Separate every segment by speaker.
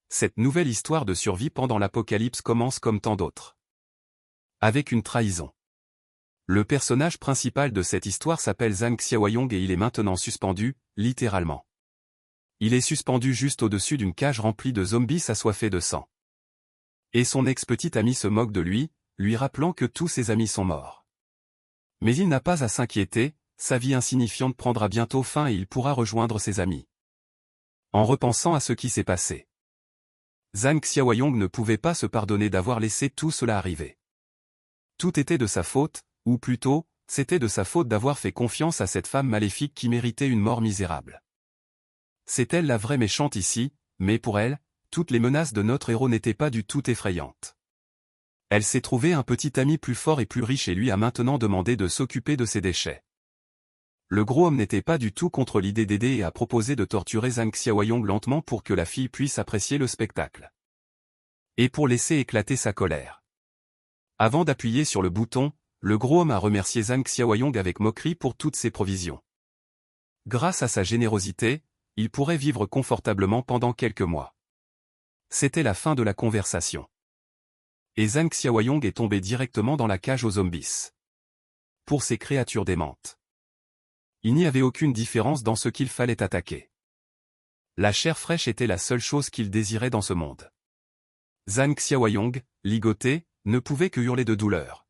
Speaker 1: Cette nouvelle histoire de survie pendant l'apocalypse commence comme tant d'autres. Avec une trahison. Le personnage principal de cette histoire s'appelle Zhang Xiaoyong et il est maintenant suspendu, littéralement. Il est suspendu juste au-dessus d'une cage remplie de zombies assoiffés de sang. Et son ex-petit ami se moque de lui rappelant que tous ses amis sont morts. Mais il n'a pas à s'inquiéter, sa vie insignifiante prendra bientôt fin et il pourra rejoindre ses amis. En repensant à ce qui s'est passé, Zhang Xiaoyong ne pouvait pas se pardonner d'avoir laissé tout cela arriver. Tout était de sa faute, ou plutôt, c'était de sa faute d'avoir fait confiance à cette femme maléfique qui méritait une mort misérable. C'est elle la vraie méchante ici, mais pour elle, toutes les menaces de notre héros n'étaient pas du tout effrayantes. Elle s'est trouvée un petit ami plus fort et plus riche et lui a maintenant demandé de s'occuper de ses déchets. Le gros homme n'était pas du tout contre l'idée d'aider et a proposé de torturer Zhang Xiaoyong lentement pour que la fille puisse apprécier le spectacle. Et pour laisser éclater sa colère. Avant d'appuyer sur le bouton, le gros homme a remercié Zhang Xiaoyong avec moquerie pour toutes ses provisions. Grâce à sa générosité, il pourrait vivre confortablement pendant quelques mois. C'était la fin de la conversation. Et Zhang Xiaoyong est tombé directement dans la cage aux zombies. Pour ces créatures démentes. Il n'y avait aucune différence dans ce qu'il fallait attaquer. La chair fraîche était la seule chose qu'il désirait dans ce monde. Zhang Xiaoyong, ligoté, ne pouvait que hurler de douleur.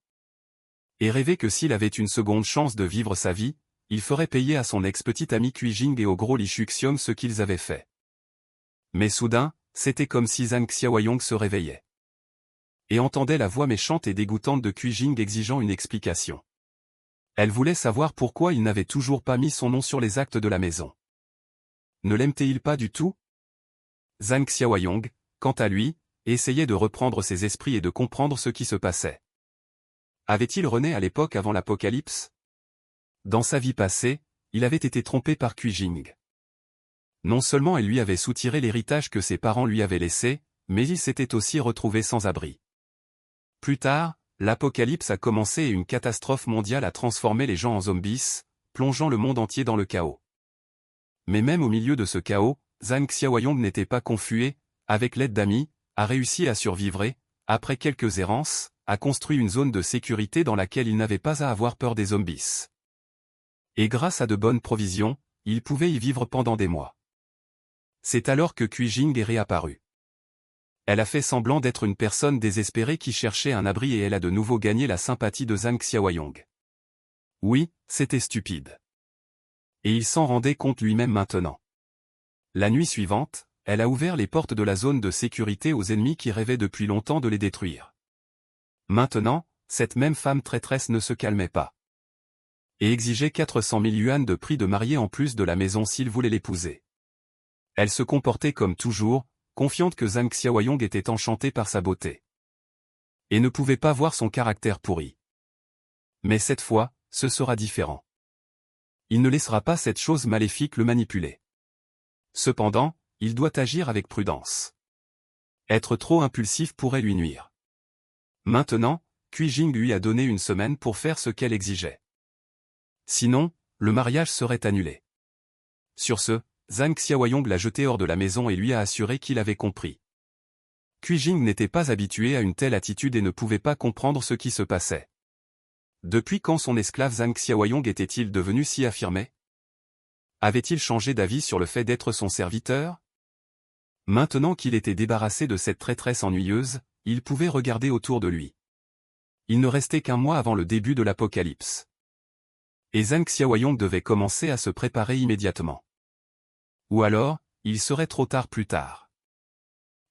Speaker 1: Et rêver que s'il avait une seconde chance de vivre sa vie, il ferait payer à son ex-petit ami Kuijing et au gros Li Shuxiong ce qu'ils avaient fait. Mais soudain, c'était comme si Zhang Xiaoyong se réveillait. Et entendait la voix méchante et dégoûtante de Kuijing exigeant une explication. Elle voulait savoir pourquoi il n'avait toujours pas mis son nom sur les actes de la maison. Ne l'aimait-il pas du tout? Zhang Xiaoyong, quant à lui, essayait de reprendre ses esprits et de comprendre ce qui se passait. Avait-il rené à l'époque avant l'apocalypse? Dans sa vie passée, il avait été trompé par Kuijing. Non seulement elle lui avait soutiré l'héritage que ses parents lui avaient laissé, mais il s'était aussi retrouvé sans abri. Plus tard, l'apocalypse a commencé et une catastrophe mondiale a transformé les gens en zombies, plongeant le monde entier dans le chaos. Mais même au milieu de ce chaos, Zhang Xiaoyong n'était pas confus et, avec l'aide d'amis, a réussi à survivre et, après quelques errances, a construit une zone de sécurité dans laquelle il n'avait pas à avoir peur des zombies. Et grâce à de bonnes provisions, il pouvait y vivre pendant des mois. C'est alors que Kuijing est réapparue. Elle a fait semblant d'être une personne désespérée qui cherchait un abri et elle a de nouveau gagné la sympathie de Zhang Xiaoyong. Oui, c'était stupide. Et il s'en rendait compte lui-même maintenant. La nuit suivante, elle a ouvert les portes de la zone de sécurité aux ennemis qui rêvaient depuis longtemps de les détruire. Maintenant, cette même femme traîtresse ne se calmait pas. Et exigeait 400 000 yuan de prix de mariée en plus de la maison s'il voulait l'épouser. Elle se comportait comme toujours, confiante que Zhang Xiaoyong était enchanté par sa beauté. Et ne pouvait pas voir son caractère pourri. Mais cette fois, ce sera différent. Il ne laissera pas cette chose maléfique le manipuler. Cependant, il doit agir avec prudence. Être trop impulsif pourrait lui nuire. Maintenant, Kuijing lui a donné une semaine pour faire ce qu'elle exigeait. Sinon, le mariage serait annulé. Sur ce, Zhang Xiaoyong l'a jeté hors de la maison et lui a assuré qu'il avait compris. Kuijing n'était pas habitué à une telle attitude et ne pouvait pas comprendre ce qui se passait. Depuis quand son esclave Zhang Xiaoyong était-il devenu si affirmé? Avait-il changé d'avis sur le fait d'être son serviteur? Maintenant qu'il était débarrassé de cette traîtresse ennuyeuse, il pouvait regarder autour de lui. Il ne restait qu'un mois avant le début de l'apocalypse. Et Zhang Xiaoyong devait commencer à se préparer immédiatement. Ou alors, il serait trop tard plus tard.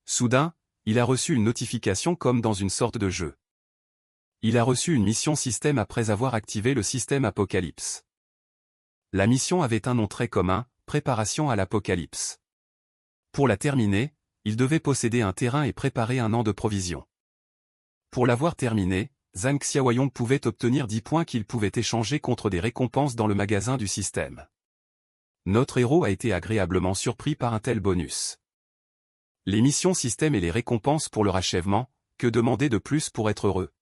Speaker 1: Soudain, il a reçu une notification comme dans une sorte de jeu. Il a reçu une mission système après avoir activé le système Apocalypse. La mission avait un nom très commun, préparation à l'apocalypse. Pour la terminer, il devait posséder un terrain et préparer un an de provisions. Pour l'avoir terminé, Zhang Xiaoyong pouvait obtenir 10 points qu'il pouvait échanger contre des récompenses dans le magasin du système. Notre héros a été agréablement surpris par un tel bonus. Les missions système et les récompenses pour leur achèvement, que demander de plus pour être heureux?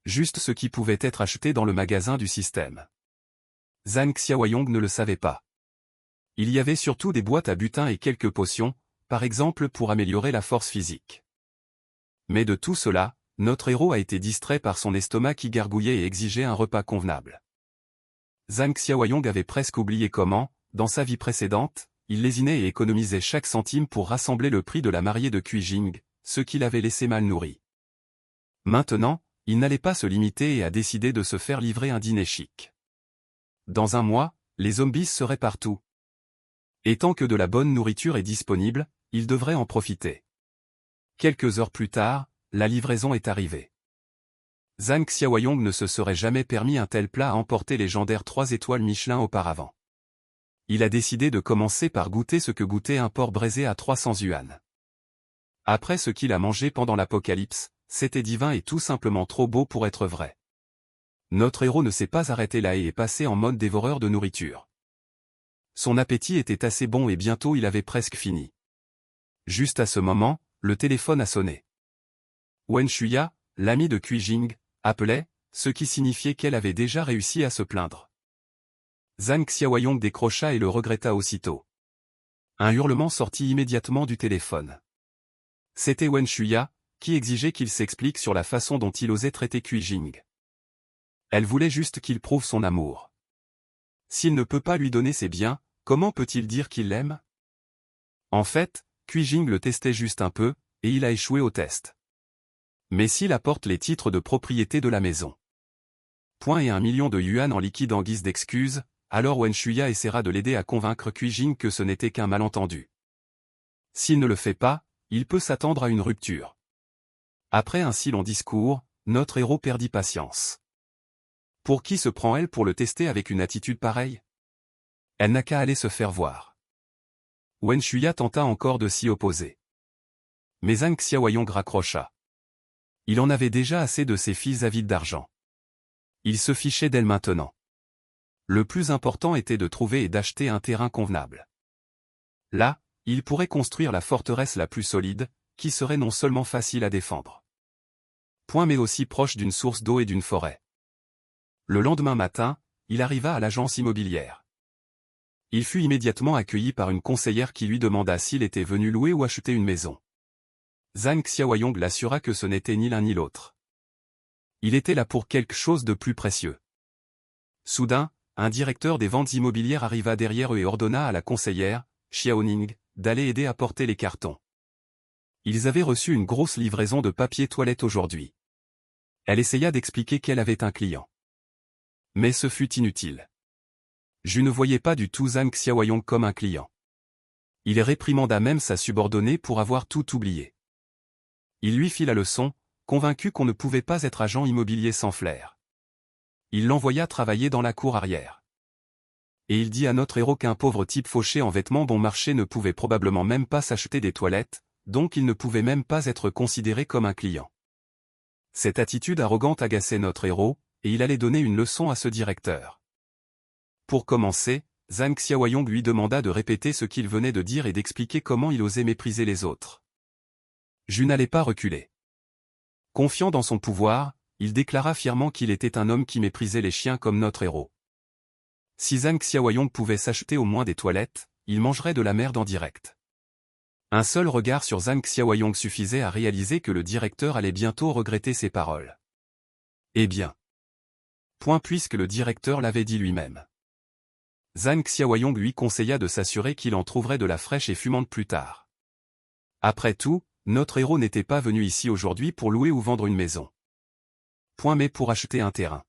Speaker 1: Juste ce qui pouvait être acheté dans le magasin du système. Zhang Xiaoyong ne le savait pas. Il y avait surtout des boîtes à butin et quelques potions, par exemple pour améliorer la force physique. Mais de tout cela, notre héros a été distrait par son estomac qui gargouillait et exigeait un repas convenable. Zhang Xiaoyong avait presque oublié comment, dans sa vie précédente, il lésinait et économisait chaque centime pour rassembler le prix de la mariée de Cui Jing, ce qui l'avait laissé mal nourri. Maintenant, il n'allait pas se limiter et a décidé de se faire livrer un dîner chic. Dans un mois, les zombies seraient partout. Et tant que de la bonne nourriture est disponible, il devrait en profiter. Quelques heures plus tard, la livraison est arrivée. Zhang Xiaoyong ne se serait jamais permis un tel plat à emporter légendaire 3 étoiles Michelin auparavant. Il a décidé de commencer par goûter ce que goûtait un porc braisé à 300 yuan. Après ce qu'il a mangé pendant l'apocalypse, c'était divin et tout simplement trop beau pour être vrai. Notre héros ne s'est pas arrêté là et est passé en mode dévoreur de nourriture. Son appétit était assez bon et bientôt il avait presque fini. Juste à ce moment, le téléphone a sonné. Wen Shuya, l'ami de Cui Jing, appelait, ce qui signifiait qu'elle avait déjà réussi à se plaindre. Zhang Xiaoyong décrocha et le regretta aussitôt. Un hurlement sortit immédiatement du téléphone. C'était Wen Shuya, qui exigeait qu'il s'explique sur la façon dont il osait traiter Cui Jing. Elle voulait juste qu'il prouve son amour. S'il ne peut pas lui donner ses biens, comment peut-il dire qu'il l'aime? En fait, Cui Jing le testait juste un peu, et il a échoué au test. Mais s'il apporte les titres de propriété de la maison. Et 1 million de yuan en liquide en guise d'excuse, alors Wen Shuya essaiera de l'aider à convaincre Cui Jing que ce n'était qu'un malentendu. S'il ne le fait pas, il peut s'attendre à une rupture. Après un si long discours, notre héros perdit patience. Pour qui se prend-elle pour le tester avec une attitude pareille? Elle n'a qu'à aller se faire voir. Wen Shuya tenta encore de s'y opposer. Mais Zhang Xiaoyong raccrocha. Il en avait déjà assez de ses fils avides d'argent. Il se fichait d'elle maintenant. Le plus important était de trouver et d'acheter un terrain convenable. Là, il pourrait construire la forteresse la plus solide, qui serait non seulement facile à défendre, mais aussi proche d'une source d'eau et d'une forêt. Le lendemain matin, il arriva à l'agence immobilière. Il fut immédiatement accueilli par une conseillère qui lui demanda s'il était venu louer ou acheter une maison. Zhang Xiaoyong l'assura que ce n'était ni l'un ni l'autre. Il était là pour quelque chose de plus précieux. Soudain, un directeur des ventes immobilières arriva derrière eux et ordonna à la conseillère, Xiaoning, d'aller aider à porter les cartons. Ils avaient reçu une grosse livraison de papier toilette aujourd'hui. Elle essaya d'expliquer qu'elle avait un client. Mais ce fut inutile. Je ne voyais pas du tout Zhang Xiaoyong comme un client. Il réprimanda même sa subordonnée pour avoir tout oublié. Il lui fit la leçon, convaincu qu'on ne pouvait pas être agent immobilier sans flair. Il l'envoya travailler dans la cour arrière. Et il dit à notre héros qu'un pauvre type fauché en vêtements bon marché ne pouvait probablement même pas s'acheter des toilettes, donc il ne pouvait même pas être considéré comme un client. Cette attitude arrogante agaçait notre héros, et il allait donner une leçon à ce directeur. Pour commencer, Zhang Xiaoyong lui demanda de répéter ce qu'il venait de dire et d'expliquer comment il osait mépriser les autres. Je n'allais pas reculer. Confiant dans son pouvoir, il déclara fièrement qu'il était un homme qui méprisait les chiens comme notre héros. Si Zhang Xiaoyong pouvait s'acheter au moins des toilettes, il mangerait de la merde en direct. Un seul regard sur Zhang Xiaoyong suffisait à réaliser que le directeur allait bientôt regretter ses paroles. Eh bien. Puisque le directeur l'avait dit lui-même. Zhang Xiaoyong lui conseilla de s'assurer qu'il en trouverait de la fraîche et fumante plus tard. Après tout, notre héros n'était pas venu ici aujourd'hui pour louer ou vendre une maison. Mais pour acheter un terrain.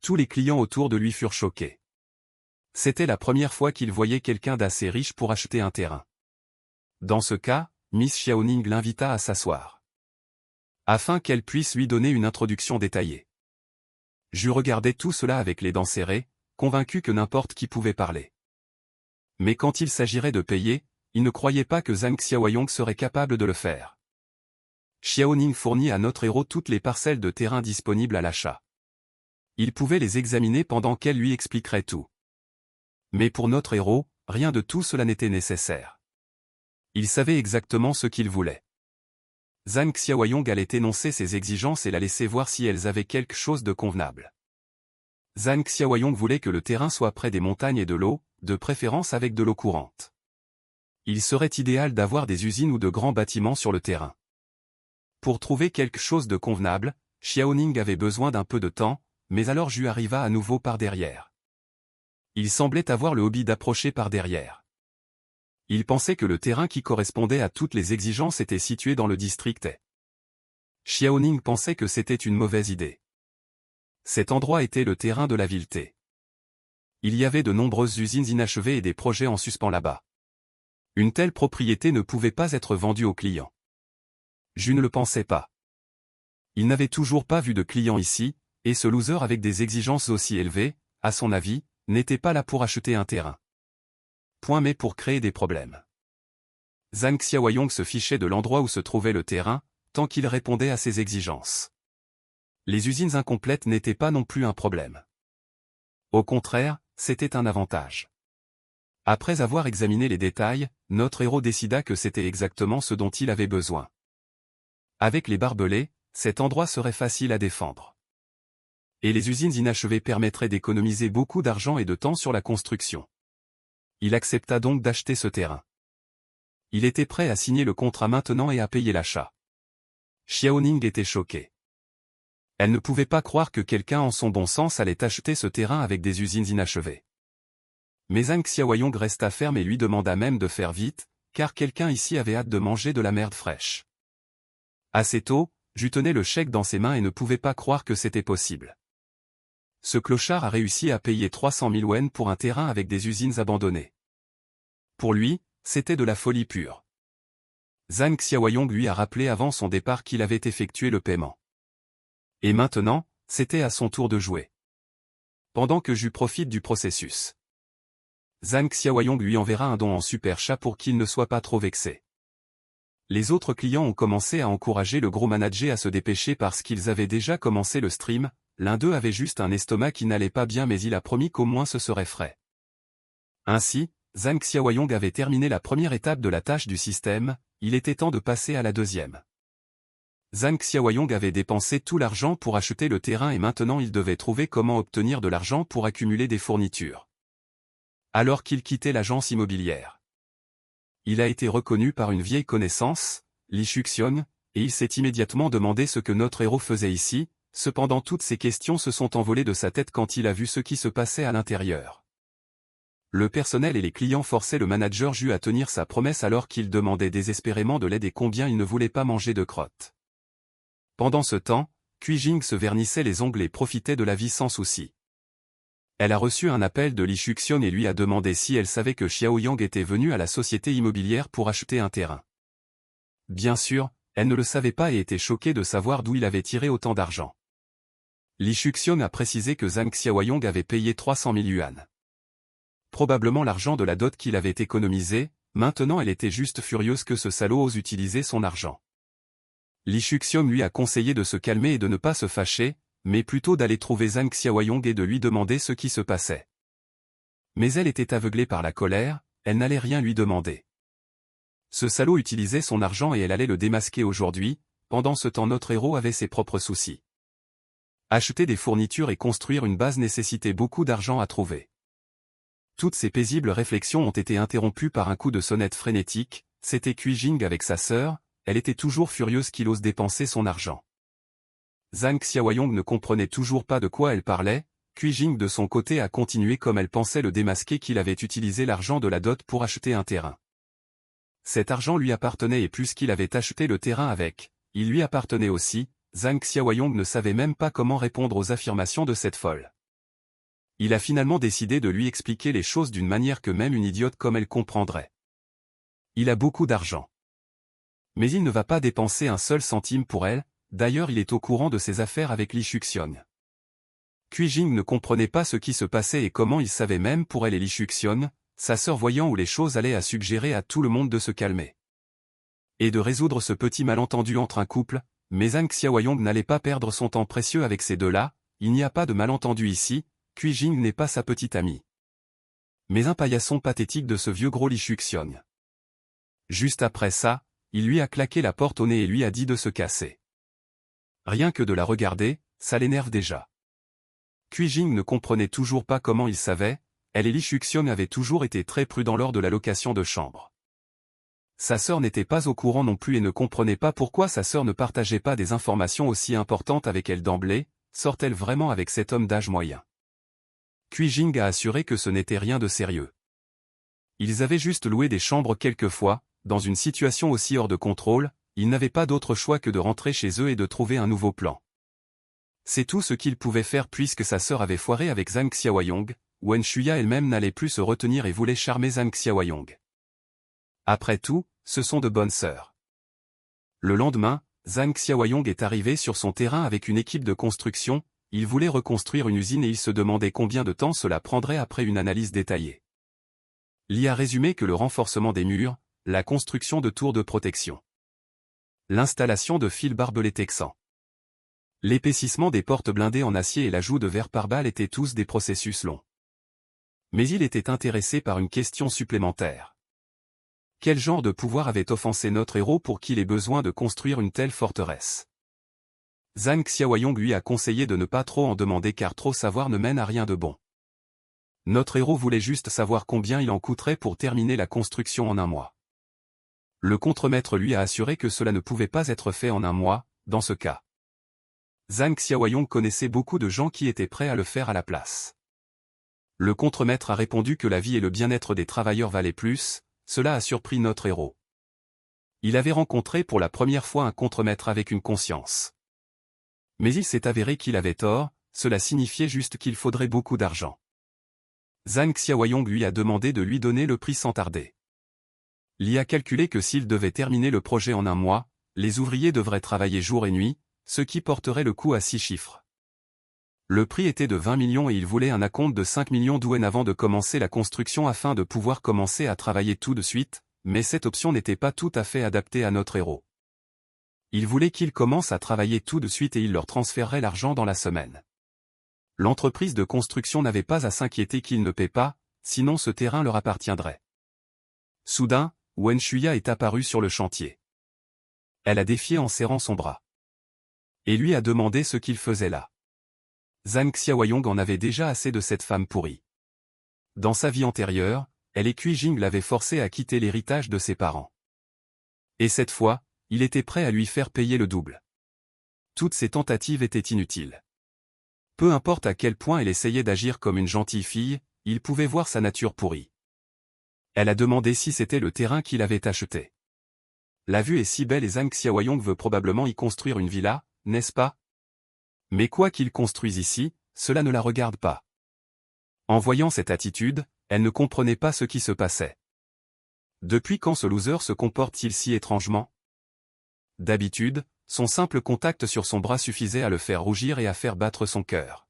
Speaker 1: Tous les clients autour de lui furent choqués. C'était la première fois qu'il voyait quelqu'un d'assez riche pour acheter un terrain. Dans ce cas, Miss Xiaoning l'invita à s'asseoir. Afin qu'elle puisse lui donner une introduction détaillée. Je regardais tout cela avec les dents serrées, convaincu que n'importe qui pouvait parler. Mais quand il s'agirait de payer, il ne croyait pas que Zhang Xiaoyong serait capable de le faire. Xiaoning fournit à notre héros toutes les parcelles de terrain disponibles à l'achat. Il pouvait les examiner pendant qu'elle lui expliquerait tout. Mais pour notre héros, rien de tout cela n'était nécessaire. Il savait exactement ce qu'il voulait. Zhang Xiaoyong allait énoncer ses exigences et la laisser voir si elles avaient quelque chose de convenable. Zhang Xiaoyong voulait que le terrain soit près des montagnes et de l'eau, de préférence avec de l'eau courante. Il serait idéal d'avoir des usines ou de grands bâtiments sur le terrain. Pour trouver quelque chose de convenable, Xiaoning avait besoin d'un peu de temps, mais alors Ju arriva à nouveau par derrière. Il semblait avoir le hobby d'approcher par derrière. Il pensait que le terrain qui correspondait à toutes les exigences était situé dans le district A. Xiaoning pensait que c'était une mauvaise idée. Cet endroit était le terrain de la ville T. Il y avait de nombreuses usines inachevées et des projets en suspens là-bas. Une telle propriété ne pouvait pas être vendue aux clients. Je ne le pensais pas. Il n'avait toujours pas vu de clients ici, et ce loser avec des exigences aussi élevées, à son avis, n'était pas là pour acheter un terrain. Point mais pour créer des problèmes. Zhang Xiaoyong se fichait de l'endroit où se trouvait le terrain, tant qu'il répondait à ses exigences. Les usines incomplètes n'étaient pas non plus un problème. Au contraire, c'était un avantage. Après avoir examiné les détails, notre héros décida que c'était exactement ce dont il avait besoin. Avec les barbelés, cet endroit serait facile à défendre. Et les usines inachevées permettraient d'économiser beaucoup d'argent et de temps sur la construction. Il accepta donc d'acheter ce terrain. Il était prêt à signer le contrat maintenant et à payer l'achat. Xiaoning était choquée. Elle ne pouvait pas croire que quelqu'un en son bon sens allait acheter ce terrain avec des usines inachevées. Mais Zhang Xiaoyong resta ferme et lui demanda même de faire vite, car quelqu'un ici avait hâte de manger de la merde fraîche. Assez tôt, Ju tenait le chèque dans ses mains et ne pouvait pas croire que c'était possible. Ce clochard a réussi à payer 300 000 yuan pour un terrain avec des usines abandonnées. Pour lui, c'était de la folie pure. Zhang Xiaoyong lui a rappelé avant son départ qu'il avait effectué le paiement. Et maintenant, c'était à son tour de jouer. Pendant que Ju profite du processus. Zhang Xiaoyong lui enverra un don en super chat pour qu'il ne soit pas trop vexé. Les autres clients ont commencé à encourager le gros manager à se dépêcher parce qu'ils avaient déjà commencé le stream, l'un d'eux avait juste un estomac qui n'allait pas bien mais il a promis qu'au moins ce serait frais. Ainsi, Zhang Xiaoyong avait terminé la première étape de la tâche du système, il était temps de passer à la deuxième. Zhang Xiaoyong avait dépensé tout l'argent pour acheter le terrain et maintenant il devait trouver comment obtenir de l'argent pour accumuler des fournitures. Alors qu'il quittait l'agence immobilière. Il a été reconnu par une vieille connaissance, Li Shuxiong, et il s'est immédiatement demandé ce que notre héros faisait ici, cependant toutes ces questions se sont envolées de sa tête quand il a vu ce qui se passait à l'intérieur. Le personnel et les clients forçaient le manager Ju à tenir sa promesse alors qu'il demandait désespérément de l'aide et combien il ne voulait pas manger de crottes. Pendant ce temps, Jing se vernissait les ongles et profitait de la vie sans souci. Elle a reçu un appel de Li Shuxiong et lui a demandé si elle savait que Xiaoyang était venu à la société immobilière pour acheter un terrain. Bien sûr, elle ne le savait pas et était choquée de savoir d'où il avait tiré autant d'argent. Li Shuxiong a précisé que Zhang Xiaoyang avait payé 300 000 yuan. Probablement l'argent de la dot qu'il avait économisé, maintenant elle était juste furieuse que ce salaud ose utiliser son argent. Li Shuxiong lui a conseillé de se calmer et de ne pas se fâcher, mais plutôt d'aller trouver Zhang Xiaoyang et de lui demander ce qui se passait. Mais elle était aveuglée par la colère, elle n'allait rien lui demander. Ce salaud utilisait son argent et elle allait le démasquer aujourd'hui, pendant ce temps notre héros avait ses propres soucis. Acheter des fournitures et construire une base nécessitait beaucoup d'argent à trouver. Toutes ces paisibles réflexions ont été interrompues par un coup de sonnette frénétique, c'était Jing avec sa sœur, elle était toujours furieuse qu'il ose dépenser son argent. Zhang Xiaoyong ne comprenait toujours pas de quoi elle parlait, Jing de son côté a continué comme elle pensait le démasquer qu'il avait utilisé l'argent de la dot pour acheter un terrain. Cet argent lui appartenait et plus qu'il avait acheté le terrain avec, il lui appartenait aussi, Zhang Xiaoyong ne savait même pas comment répondre aux affirmations de cette folle. Il a finalement décidé de lui expliquer les choses d'une manière que même une idiote comme elle comprendrait. Il a beaucoup d'argent. Mais il ne va pas dépenser un seul centime pour elle, d'ailleurs il est au courant de ses affaires avec Li Shuxiong. Jing ne comprenait pas ce qui se passait et comment il savait même pour elle et Li Shuxiong, sa sœur voyant où les choses allaient a suggéré à tout le monde de se calmer. Et de résoudre ce petit malentendu entre un couple, mais Zhang Xiaoyong n'allait pas perdre son temps précieux avec ces deux-là, il n'y a pas de malentendu ici, Jing n'est pas sa petite amie. Mais un paillasson pathétique de ce vieux gros Li Shuxiong. Juste après ça, il lui a claqué la porte au nez et lui a dit de se casser. Rien que de la regarder, ça l'énerve déjà. Jing ne comprenait toujours pas comment il savait, elle et Li Shuxiong avaient toujours été très prudents lors de la location de chambre. Sa sœur n'était pas au courant non plus et ne comprenait pas pourquoi sa sœur ne partageait pas des informations aussi importantes avec elle d'emblée, sort-elle vraiment avec cet homme d'âge moyen. Cui Jing a assuré que ce n'était rien de sérieux. Ils avaient juste loué des chambres quelquefois, dans une situation aussi hors de contrôle, ils n'avaient pas d'autre choix que de rentrer chez eux et de trouver un nouveau plan. C'est tout ce qu'ils pouvaient faire puisque sa sœur avait foiré avec Zhang Xiaoyong, Wen Shuya elle-même n'allait plus se retenir et voulait charmer Zhang Xiaoyong. Après tout, ce sont de bonnes sœurs. Le lendemain, Zhang Xiaoyong est arrivé sur son terrain avec une équipe de construction, il voulait reconstruire une usine et il se demandait combien de temps cela prendrait après une analyse détaillée. Li a résumé que le renforcement des murs, la construction de tours de protection, l'installation de fils barbelés texans, l'épaississement des portes blindées en acier et l'ajout de verre pare-balles étaient tous des processus longs. Mais il était intéressé par une question supplémentaire. Quel genre de pouvoir avait offensé notre héros pour qu'il ait besoin de construire une telle forteresse? Zhang Xiaoyong lui a conseillé de ne pas trop en demander car trop savoir ne mène à rien de bon. Notre héros voulait juste savoir combien il en coûterait pour terminer la construction en un mois. Le contremaître lui a assuré que cela ne pouvait pas être fait en un mois, dans ce cas. Zhang Xiaoyong connaissait beaucoup de gens qui étaient prêts à le faire à la place. Le contremaître a répondu que la vie et le bien-être des travailleurs valaient plus, cela a surpris notre héros. Il avait rencontré pour la première fois un contremaître avec une conscience. Mais il s'est avéré qu'il avait tort, cela signifiait juste qu'il faudrait beaucoup d'argent. Zhang Xiaoyong lui a demandé de lui donner le prix sans tarder. Li a calculé que s'il devait terminer le projet en un mois, les ouvriers devraient travailler jour et nuit, ce qui porterait le coût à 6 chiffres. Le prix était de 20 millions et il voulait un acompte de 5 millions d'yuan avant de commencer la construction afin de pouvoir commencer à travailler tout de suite, mais cette option n'était pas tout à fait adaptée à notre héros. Il voulait qu'il commence à travailler tout de suite et il leur transférerait l'argent dans la semaine. L'entreprise de construction n'avait pas à s'inquiéter qu'il ne paie pas, sinon ce terrain leur appartiendrait. Soudain, Wen Shuya est apparue sur le chantier. Elle a défié en serrant son bras. Et lui a demandé ce qu'il faisait là. Zhang Xiaoyong en avait déjà assez de cette femme pourrie. Dans sa vie antérieure, elle et Cui Jing l'avaient forcé à quitter l'héritage de ses parents. Et cette fois, il était prêt à lui faire payer le double. Toutes ses tentatives étaient inutiles. Peu importe à quel point elle essayait d'agir comme une gentille fille, il pouvait voir sa nature pourrie. Elle a demandé si c'était le terrain qu'il avait acheté. La vue est si belle et Zhang Xiaoyong veut probablement y construire une villa, n'est-ce pas? Mais quoi qu'il construise ici, cela ne la regarde pas. En voyant cette attitude, elle ne comprenait pas ce qui se passait. Depuis quand ce loser se comporte-t-il si étrangement? D'habitude, son simple contact sur son bras suffisait à le faire rougir et à faire battre son cœur.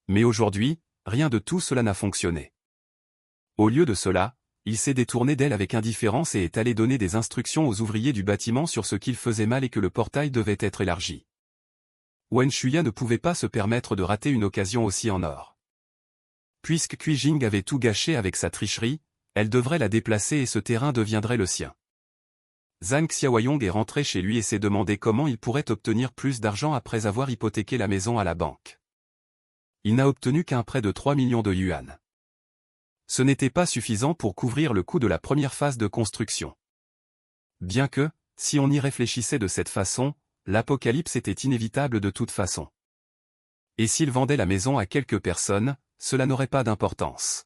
Speaker 1: Mais aujourd'hui, rien de tout cela n'a fonctionné. Au lieu de cela, il s'est détourné d'elle avec indifférence et est allé donner des instructions aux ouvriers du bâtiment sur ce qu'il faisait mal et que le portail devait être élargi. Wen Shuya ne pouvait pas se permettre de rater une occasion aussi en or. Puisque Cui Jing avait tout gâché avec sa tricherie, elle devrait la déplacer et ce terrain deviendrait le sien. Zhang Xiaoyong est rentré chez lui et s'est demandé comment il pourrait obtenir plus d'argent après avoir hypothéqué la maison à la banque. Il n'a obtenu qu'un prêt de 3 millions de yuan. Ce n'était pas suffisant pour couvrir le coût de la première phase de construction. Bien que, si on y réfléchissait de cette façon, l'apocalypse était inévitable de toute façon. Et s'il vendait la maison à quelques personnes, cela n'aurait pas d'importance.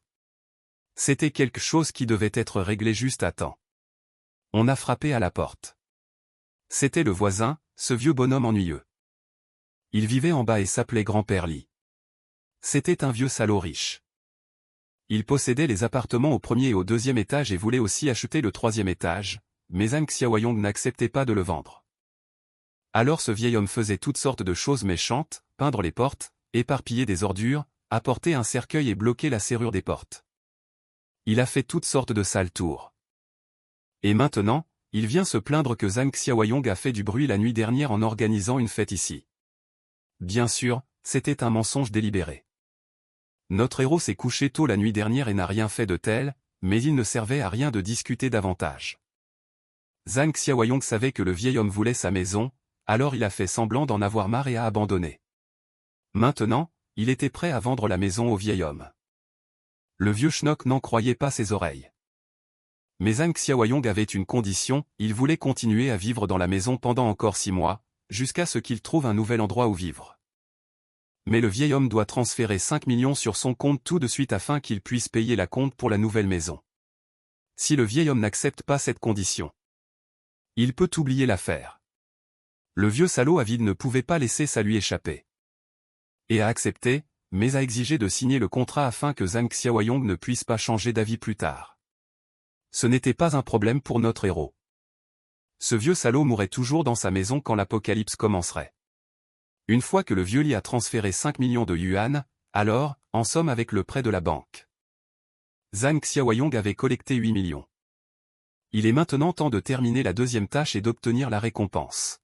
Speaker 1: C'était quelque chose qui devait être réglé juste à temps. On a frappé à la porte. C'était le voisin, ce vieux bonhomme ennuyeux. Il vivait en bas et s'appelait Grand-Père Li. C'était un vieux salaud riche. Il possédait les appartements au premier et au deuxième étage et voulait aussi acheter le troisième étage, mais Zhang Xiaoyong n'acceptait pas de le vendre. Alors ce vieil homme faisait toutes sortes de choses méchantes, peindre les portes, éparpiller des ordures, apporter un cercueil et bloquer la serrure des portes. Il a fait toutes sortes de sales tours. Et maintenant, il vient se plaindre que Zhang Xiaoyong a fait du bruit la nuit dernière en organisant une fête ici. Bien sûr, c'était un mensonge délibéré. Notre héros s'est couché tôt la nuit dernière et n'a rien fait de tel, mais il ne servait à rien de discuter davantage. Zhang Xiaoyong savait que le vieil homme voulait sa maison, alors il a fait semblant d'en avoir marre et a abandonné. Maintenant, il était prêt à vendre la maison au vieil homme. Le vieux schnock n'en croyait pas ses oreilles. Mais Zhang Xiaoyong avait une condition, il voulait continuer à vivre dans la maison pendant encore 6 mois, jusqu'à ce qu'il trouve un nouvel endroit où vivre. Mais le vieil homme doit transférer 5 millions sur son compte tout de suite afin qu'il puisse payer la compte pour la nouvelle maison. Si le vieil homme n'accepte pas cette condition, il peut oublier l'affaire. Le vieux salaud avide ne pouvait pas laisser ça lui échapper. Et a accepté, mais a exigé de signer le contrat afin que Zhang Xiaoyong ne puisse pas changer d'avis plus tard. Ce n'était pas un problème pour notre héros. Ce vieux salaud mourrait toujours dans sa maison quand l'apocalypse commencerait. Une fois que le vieux lit a transféré 5 millions de yuan, alors, en somme avec le prêt de la banque, Zhang Xiaoyong avait collecté 8 millions. Il est maintenant temps de terminer la deuxième tâche et d'obtenir la récompense.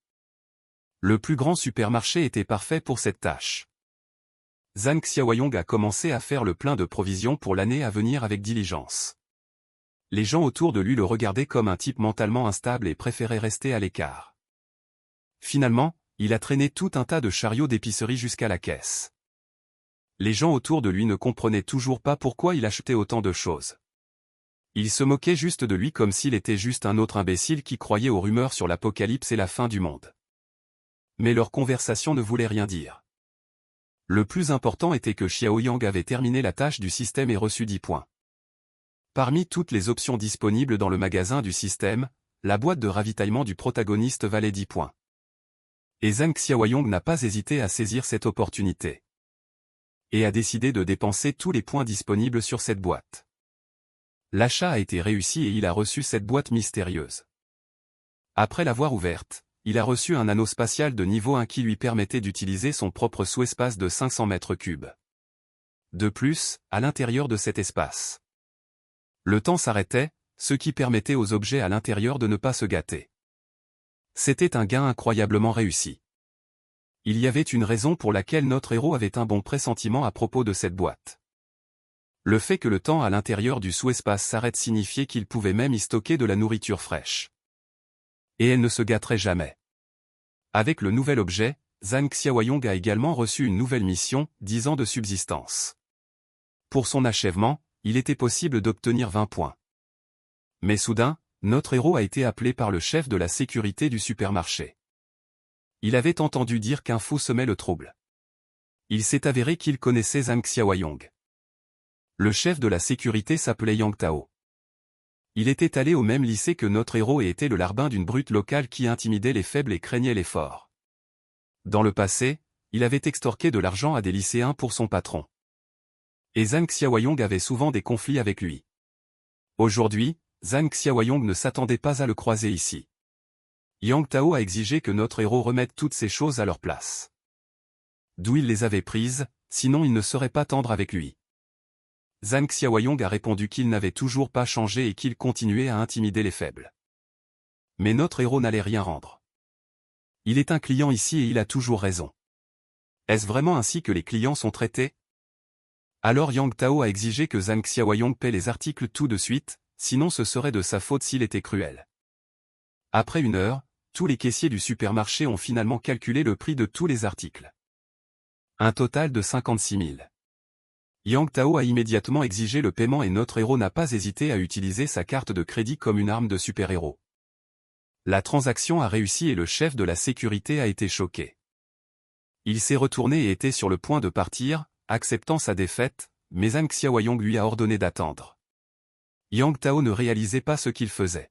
Speaker 1: Le plus grand supermarché était parfait pour cette tâche. Zhang Xiaoyong a commencé à faire le plein de provisions pour l'année à venir avec diligence. Les gens autour de lui le regardaient comme un type mentalement instable et préféraient rester à l'écart. Finalement, il a traîné tout un tas de chariots d'épicerie jusqu'à la caisse. Les gens autour de lui ne comprenaient toujours pas pourquoi il achetait autant de choses. Ils se moquaient juste de lui comme s'il était juste un autre imbécile qui croyait aux rumeurs sur l'apocalypse et la fin du monde. Mais leur conversation ne voulait rien dire. Le plus important était que Xiaoyang avait terminé la tâche du système et reçu 10 points. Parmi toutes les options disponibles dans le magasin du système, la boîte de ravitaillement du protagoniste valait 10 points. Et Zhang Xiaoyong n'a pas hésité à saisir cette opportunité. Et a décidé de dépenser tous les points disponibles sur cette boîte. L'achat a été réussi et il a reçu cette boîte mystérieuse. Après l'avoir ouverte, il a reçu un anneau spatial de niveau 1 qui lui permettait d'utiliser son propre sous-espace de 500 mètres cubes. De plus, à l'intérieur de cet espace, le temps s'arrêtait, ce qui permettait aux objets à l'intérieur de ne pas se gâter. C'était un gain incroyablement réussi. Il y avait une raison pour laquelle notre héros avait un bon pressentiment à propos de cette boîte. Le fait que le temps à l'intérieur du sous-espace s'arrête signifiait qu'il pouvait même y stocker de la nourriture fraîche. Et elle ne se gâterait jamais. Avec le nouvel objet, Zhang Xiaoyong a également reçu une nouvelle mission, 10 ans de subsistance. Pour son achèvement, il était possible d'obtenir 20 points. Mais soudain, notre héros a été appelé par le chef de la sécurité du supermarché. Il avait entendu dire qu'un fou semait le trouble. Il s'est avéré qu'il connaissait Zhang Xiaoyong. Le chef de la sécurité s'appelait Yang Tao. Il était allé au même lycée que notre héros et était le larbin d'une brute locale qui intimidait les faibles et craignait les forts. Dans le passé, il avait extorqué de l'argent à des lycéens pour son patron. Et Zhang Xiaoyong avait souvent des conflits avec lui. Aujourd'hui, Zhang Xiaoyong ne s'attendait pas à le croiser ici. Yang Tao a exigé que notre héros remette toutes ces choses à leur place. D'où il les avait prises, sinon il ne serait pas tendre avec lui. Zhang Xiaoyong a répondu qu'il n'avait toujours pas changé et qu'il continuait à intimider les faibles. Mais notre héros n'allait rien rendre. Il est un client ici et il a toujours raison. Est-ce vraiment ainsi que les clients sont traités? Alors Yang Tao a exigé que Zhang Xiaoyong paie les articles tout de suite, sinon ce serait de sa faute s'il était cruel. Après 1 heure, tous les caissiers du supermarché ont finalement calculé le prix de tous les articles. Un total de 56 000. Yang Tao a immédiatement exigé le paiement et notre héros n'a pas hésité à utiliser sa carte de crédit comme une arme de super-héros. La transaction a réussi et le chef de la sécurité a été choqué. Il s'est retourné et était sur le point de partir, acceptant sa défaite, mais Zhang Xiaoyong lui a ordonné d'attendre. Yang Tao ne réalisait pas ce qu'il faisait.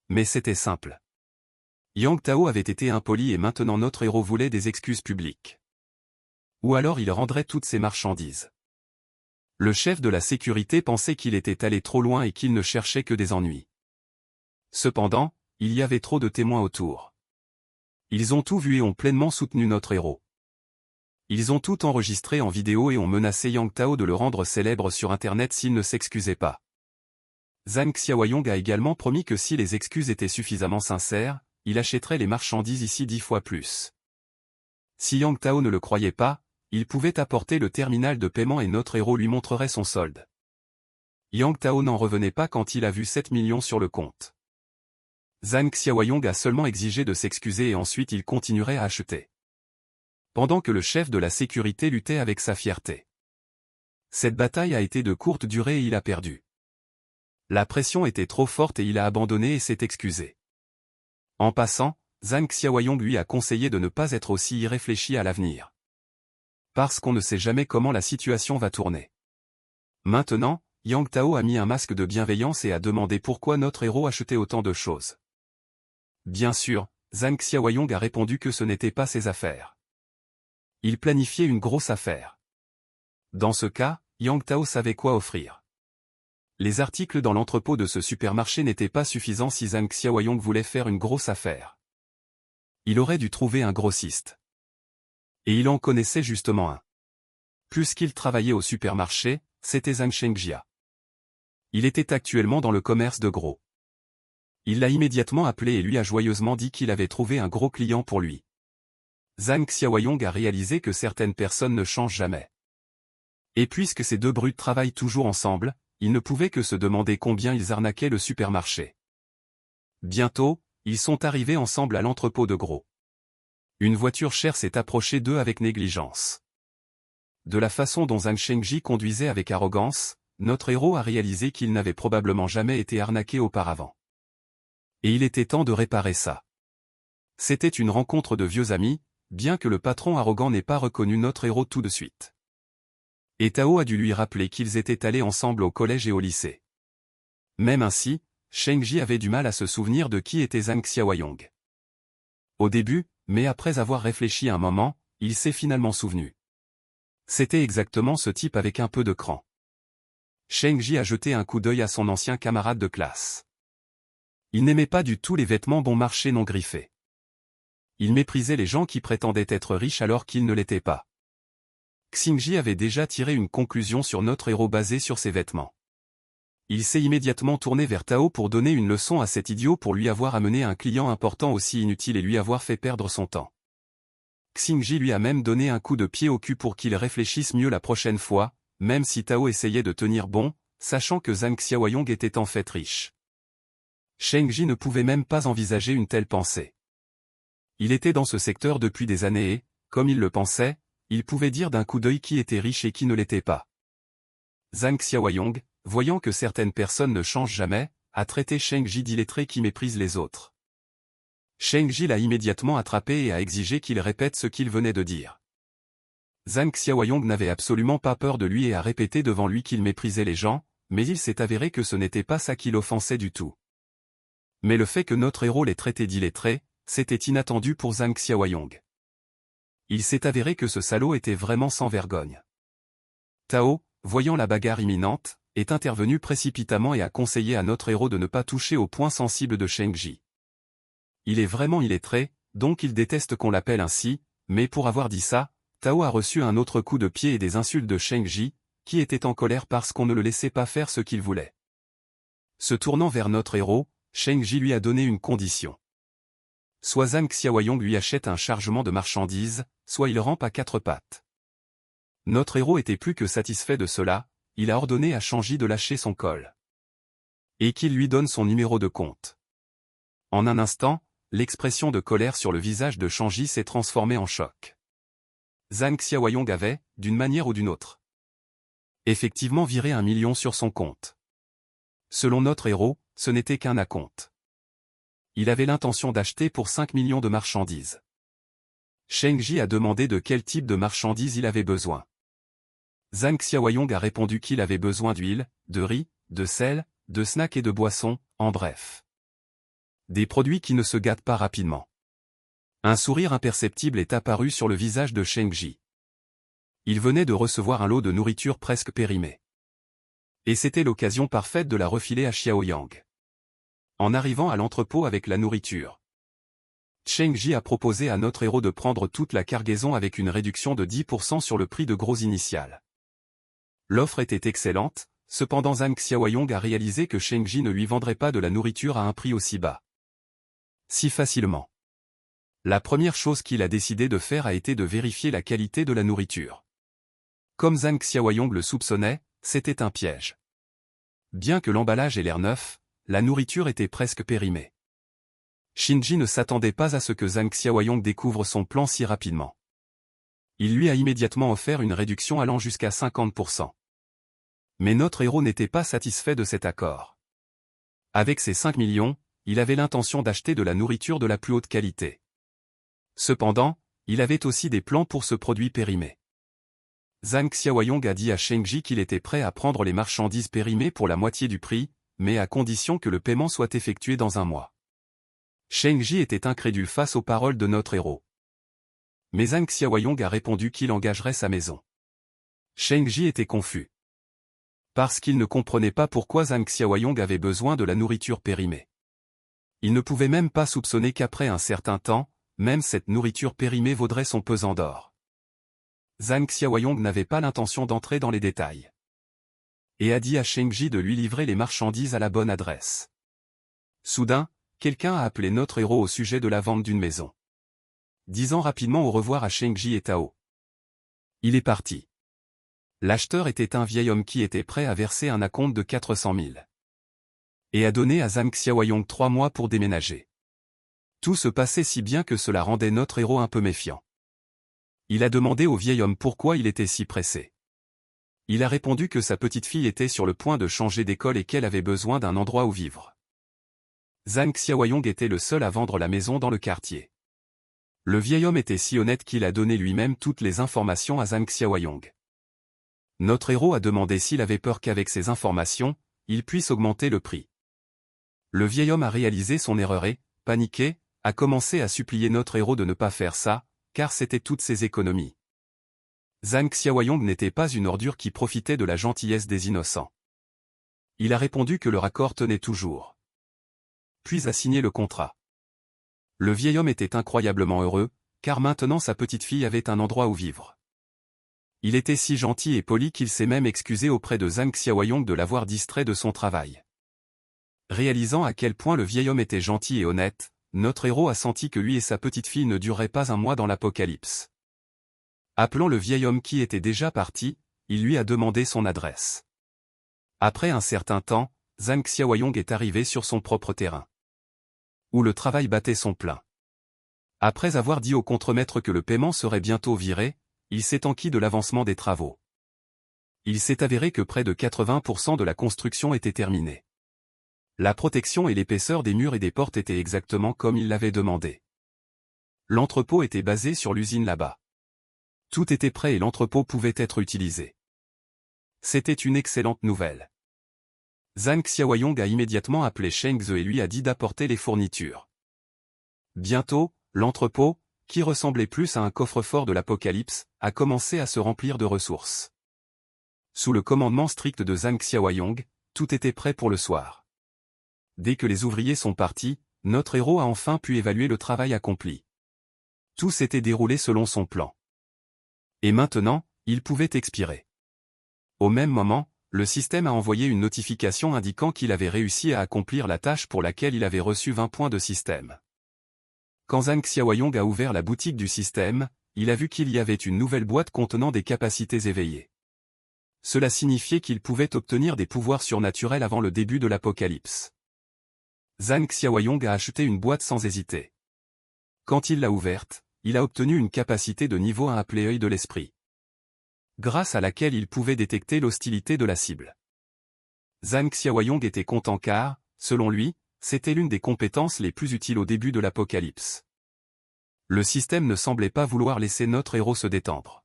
Speaker 1: Mais c'était simple. Yang Tao avait été impoli et maintenant notre héros voulait des excuses publiques. Ou alors il rendrait toutes ses marchandises. Le chef de la sécurité pensait qu'il était allé trop loin et qu'il ne cherchait que des ennuis. Cependant, il y avait trop de témoins autour. Ils ont tout vu et ont pleinement soutenu notre héros. Ils ont tout enregistré en vidéo et ont menacé Yang Tao de le rendre célèbre sur Internet s'il ne s'excusait pas. Zhang Xiaoyong a également promis que si les excuses étaient suffisamment sincères, il achèterait les marchandises ici 10 fois plus. Si Yang Tao ne le croyait pas, il pouvait apporter le terminal de paiement et notre héros lui montrerait son solde. Yang Tao n'en revenait pas quand il a vu 7 millions sur le compte. Zhang Xiaoyong a seulement exigé de s'excuser et ensuite il continuerait à acheter. Pendant que le chef de la sécurité luttait avec sa fierté. Cette bataille a été de courte durée et il a perdu. La pression était trop forte et il a abandonné et s'est excusé. En passant, Zhang Xiaoyong lui a conseillé de ne pas être aussi irréfléchi à l'avenir. Parce qu'on ne sait jamais comment la situation va tourner. Maintenant, Yang Tao a mis un masque de bienveillance et a demandé pourquoi notre héros achetait autant de choses. Bien sûr, Zhang Xiaoyong a répondu que ce n'était pas ses affaires. Il planifiait une grosse affaire. Dans ce cas, Yang Tao savait quoi offrir. Les articles dans l'entrepôt de ce supermarché n'étaient pas suffisants si Zhang Xiaoyong voulait faire une grosse affaire. Il aurait dû trouver un grossiste. Et il en connaissait justement un. Puisqu'il travaillait au supermarché, c'était Zhang Shengjia. Il était actuellement dans le commerce de gros. Il l'a immédiatement appelé et lui a joyeusement dit qu'il avait trouvé un gros client pour lui. Zhang Xiaoyong a réalisé que certaines personnes ne changent jamais. Et puisque ces deux brutes travaillent toujours ensemble, il ne pouvait que se demander combien ils arnaquaient le supermarché. Bientôt, ils sont arrivés ensemble à l'entrepôt de gros. Une voiture chère s'est approchée d'eux avec négligence. De la façon dont Zhang Shengji conduisait avec arrogance, notre héros a réalisé qu'il n'avait probablement jamais été arnaqué auparavant. Et il était temps de réparer ça. C'était une rencontre de vieux amis, bien que le patron arrogant n'ait pas reconnu notre héros tout de suite. Et Tao a dû lui rappeler qu'ils étaient allés ensemble au collège et au lycée. Même ainsi, Shengji avait du mal à se souvenir de qui était Zhang Xiaoyong. Au début, mais après avoir réfléchi un moment, il s'est finalement souvenu. C'était exactement ce type avec un peu de cran. Shengji a jeté un coup d'œil à son ancien camarade de classe. Il n'aimait pas du tout les vêtements bon marché non griffés. Il méprisait les gens qui prétendaient être riches alors qu'ils ne l'étaient pas. Xingji avait déjà tiré une conclusion sur notre héros basée sur ses vêtements. Il s'est immédiatement tourné vers Tao pour donner une leçon à cet idiot pour lui avoir amené un client important aussi inutile et lui avoir fait perdre son temps. Xingji lui a même donné un coup de pied au cul pour qu'il réfléchisse mieux la prochaine fois, même si Tao essayait de tenir bon, sachant que Zhang Xiaoyong était en fait riche. Shengji ne pouvait même pas envisager une telle pensée. Il était dans ce secteur depuis des années et, comme il le pensait, il pouvait dire d'un coup d'œil qui était riche et qui ne l'était pas. Zhang Xiaoyong, voyant que certaines personnes ne changent jamais, a traité Shengji d'illettré qui méprise les autres. Shengji l'a immédiatement attrapé et a exigé qu'il répète ce qu'il venait de dire. Zhang Xiaoyong n'avait absolument pas peur de lui et a répété devant lui qu'il méprisait les gens, mais il s'est avéré que ce n'était pas ça qui l'offensait du tout. Mais le fait que notre héros l'ait traité d'illettré, c'était inattendu pour Zhang Xiaoyong. Il s'est avéré que ce salaud était vraiment sans vergogne. Tao, voyant la bagarre imminente, est intervenu précipitamment et a conseillé à notre héros de ne pas toucher au point sensible de Shengji. Il est vraiment illettré, donc il déteste qu'on l'appelle ainsi, mais pour avoir dit ça, Tao a reçu un autre coup de pied et des insultes de Shengji, qui était en colère parce qu'on ne le laissait pas faire ce qu'il voulait. Se tournant vers notre héros, Shengji lui a donné une condition. Soit Zhang Xiaoyong lui achète un chargement de marchandises, soit il rampe à quatre pattes. Notre héros était plus que satisfait de cela, il a ordonné à Shengji de lâcher son col. Et qu'il lui donne son numéro de compte. En un instant, l'expression de colère sur le visage de Shengji s'est transformée en choc. Zhang Xiaoyong avait, d'une manière ou d'une autre, effectivement viré 1 million sur son compte. Selon notre héros, ce n'était qu'un acompte. Il avait l'intention d'acheter pour 5 millions de marchandises. Shengji a demandé de quel type de marchandises il avait besoin. Zhang Xiaoyong a répondu qu'il avait besoin d'huile, de riz, de sel, de snacks et de boissons, en bref. Des produits qui ne se gâtent pas rapidement. Un sourire imperceptible est apparu sur le visage de Shengji. Il venait de recevoir un lot de nourriture presque périmée. Et c'était l'occasion parfaite de la refiler à Xiaoyang. En arrivant à l'entrepôt avec la nourriture, Shengji a proposé à notre héros de prendre toute la cargaison avec une réduction de 10% sur le prix de gros initial. L'offre était excellente, cependant Zhang Xiaoyong a réalisé que Shengji ne lui vendrait pas de la nourriture à un prix aussi bas. Si facilement. La première chose qu'il a décidé de faire a été de vérifier la qualité de la nourriture. Comme Zhang Xiaoyong le soupçonnait, c'était un piège. Bien que l'emballage ait l'air neuf, la nourriture était presque périmée. Shengji ne s'attendait pas à ce que Zhang Xiaoyong découvre son plan si rapidement. Il lui a immédiatement offert une réduction allant jusqu'à 50%. Mais notre héros n'était pas satisfait de cet accord. Avec ses 5 millions, il avait l'intention d'acheter de la nourriture de la plus haute qualité. Cependant, il avait aussi des plans pour ce produit périmé. Zhang Xiaoyong a dit à Shengji qu'il était prêt à prendre les marchandises périmées pour la moitié du prix, mais à condition que le paiement soit effectué dans un mois. Shengji était incrédule face aux paroles de notre héros. Mais Zhang Xiaoyong a répondu qu'il engagerait sa maison. Shengji était confus. Parce qu'il ne comprenait pas pourquoi Zhang Xiaoyong avait besoin de la nourriture périmée. Il ne pouvait même pas soupçonner qu'après un certain temps, même cette nourriture périmée vaudrait son pesant d'or. Zhang Xiaoyong n'avait pas l'intention d'entrer dans les détails. Et a dit à Shengji de lui livrer les marchandises à la bonne adresse. Soudain, quelqu'un a appelé notre héros au sujet de la vente d'une maison. Disant rapidement au revoir à Shengji et Tao. Il est parti. L'acheteur était un vieil homme qui était prêt à verser un acompte de 400 000. Et a donné à Zhang Xiaoyong 3 mois pour déménager. Tout se passait si bien que cela rendait notre héros un peu méfiant. Il a demandé au vieil homme pourquoi il était si pressé. Il a répondu que sa petite fille était sur le point de changer d'école et qu'elle avait besoin d'un endroit où vivre. Zhang Xiaoyong était le seul à vendre la maison dans le quartier. Le vieil homme était si honnête qu'il a donné lui-même toutes les informations à Zhang Xiaoyong. Notre héros a demandé s'il avait peur qu'avec ces informations, il puisse augmenter le prix. Le vieil homme a réalisé son erreur et, paniqué, a commencé à supplier notre héros de ne pas faire ça, car c'était toutes ses économies. Zhang Xiaoyong n'était pas une ordure qui profitait de la gentillesse des innocents. Il a répondu que le raccord tenait toujours. Puis a signé le contrat. Le vieil homme était incroyablement heureux, car maintenant sa petite fille avait un endroit où vivre. Il était si gentil et poli qu'il s'est même excusé auprès de Zhang Xiaoyong de l'avoir distrait de son travail. Réalisant à quel point le vieil homme était gentil et honnête, notre héros a senti que lui et sa petite fille ne dureraient pas un mois dans l'apocalypse. Appelant le vieil homme qui était déjà parti, il lui a demandé son adresse. Après un certain temps, Zhang Xiaoyong est arrivé sur son propre terrain, où le travail battait son plein. Après avoir dit au contremaître que le paiement serait bientôt viré, il s'est enquis de l'avancement des travaux. Il s'est avéré que près de 80% de la construction était terminée. La protection et l'épaisseur des murs et des portes étaient exactement comme il l'avait demandé. L'entrepôt était basé sur l'usine là-bas. Tout était prêt et l'entrepôt pouvait être utilisé. C'était une excellente nouvelle. Zhang Xiaoyong a immédiatement appelé Sheng Ze et lui a dit d'apporter les fournitures. Bientôt, l'entrepôt, qui ressemblait plus à un coffre-fort de l'apocalypse, a commencé à se remplir de ressources. Sous le commandement strict de Zhang Xiaoyong, tout était prêt pour le soir. Dès que les ouvriers sont partis, notre héros a enfin pu évaluer le travail accompli. Tout s'était déroulé selon son plan. Et maintenant, il pouvait expirer. Au même moment, le système a envoyé une notification indiquant qu'il avait réussi à accomplir la tâche pour laquelle il avait reçu 20 points de système. Quand Zhang Xiaoyong a ouvert la boutique du système, il a vu qu'il y avait une nouvelle boîte contenant des capacités éveillées. Cela signifiait qu'il pouvait obtenir des pouvoirs surnaturels avant le début de l'apocalypse. Zhang Xiaoyong a acheté une boîte sans hésiter. Quand il l'a ouverte, il a obtenu une capacité de niveau 1 appelée œil de l'esprit, grâce à laquelle il pouvait détecter l'hostilité de la cible. Zhang Xiaoyong était content car, selon lui, c'était l'une des compétences les plus utiles au début de l'apocalypse. Le système ne semblait pas vouloir laisser notre héros se détendre,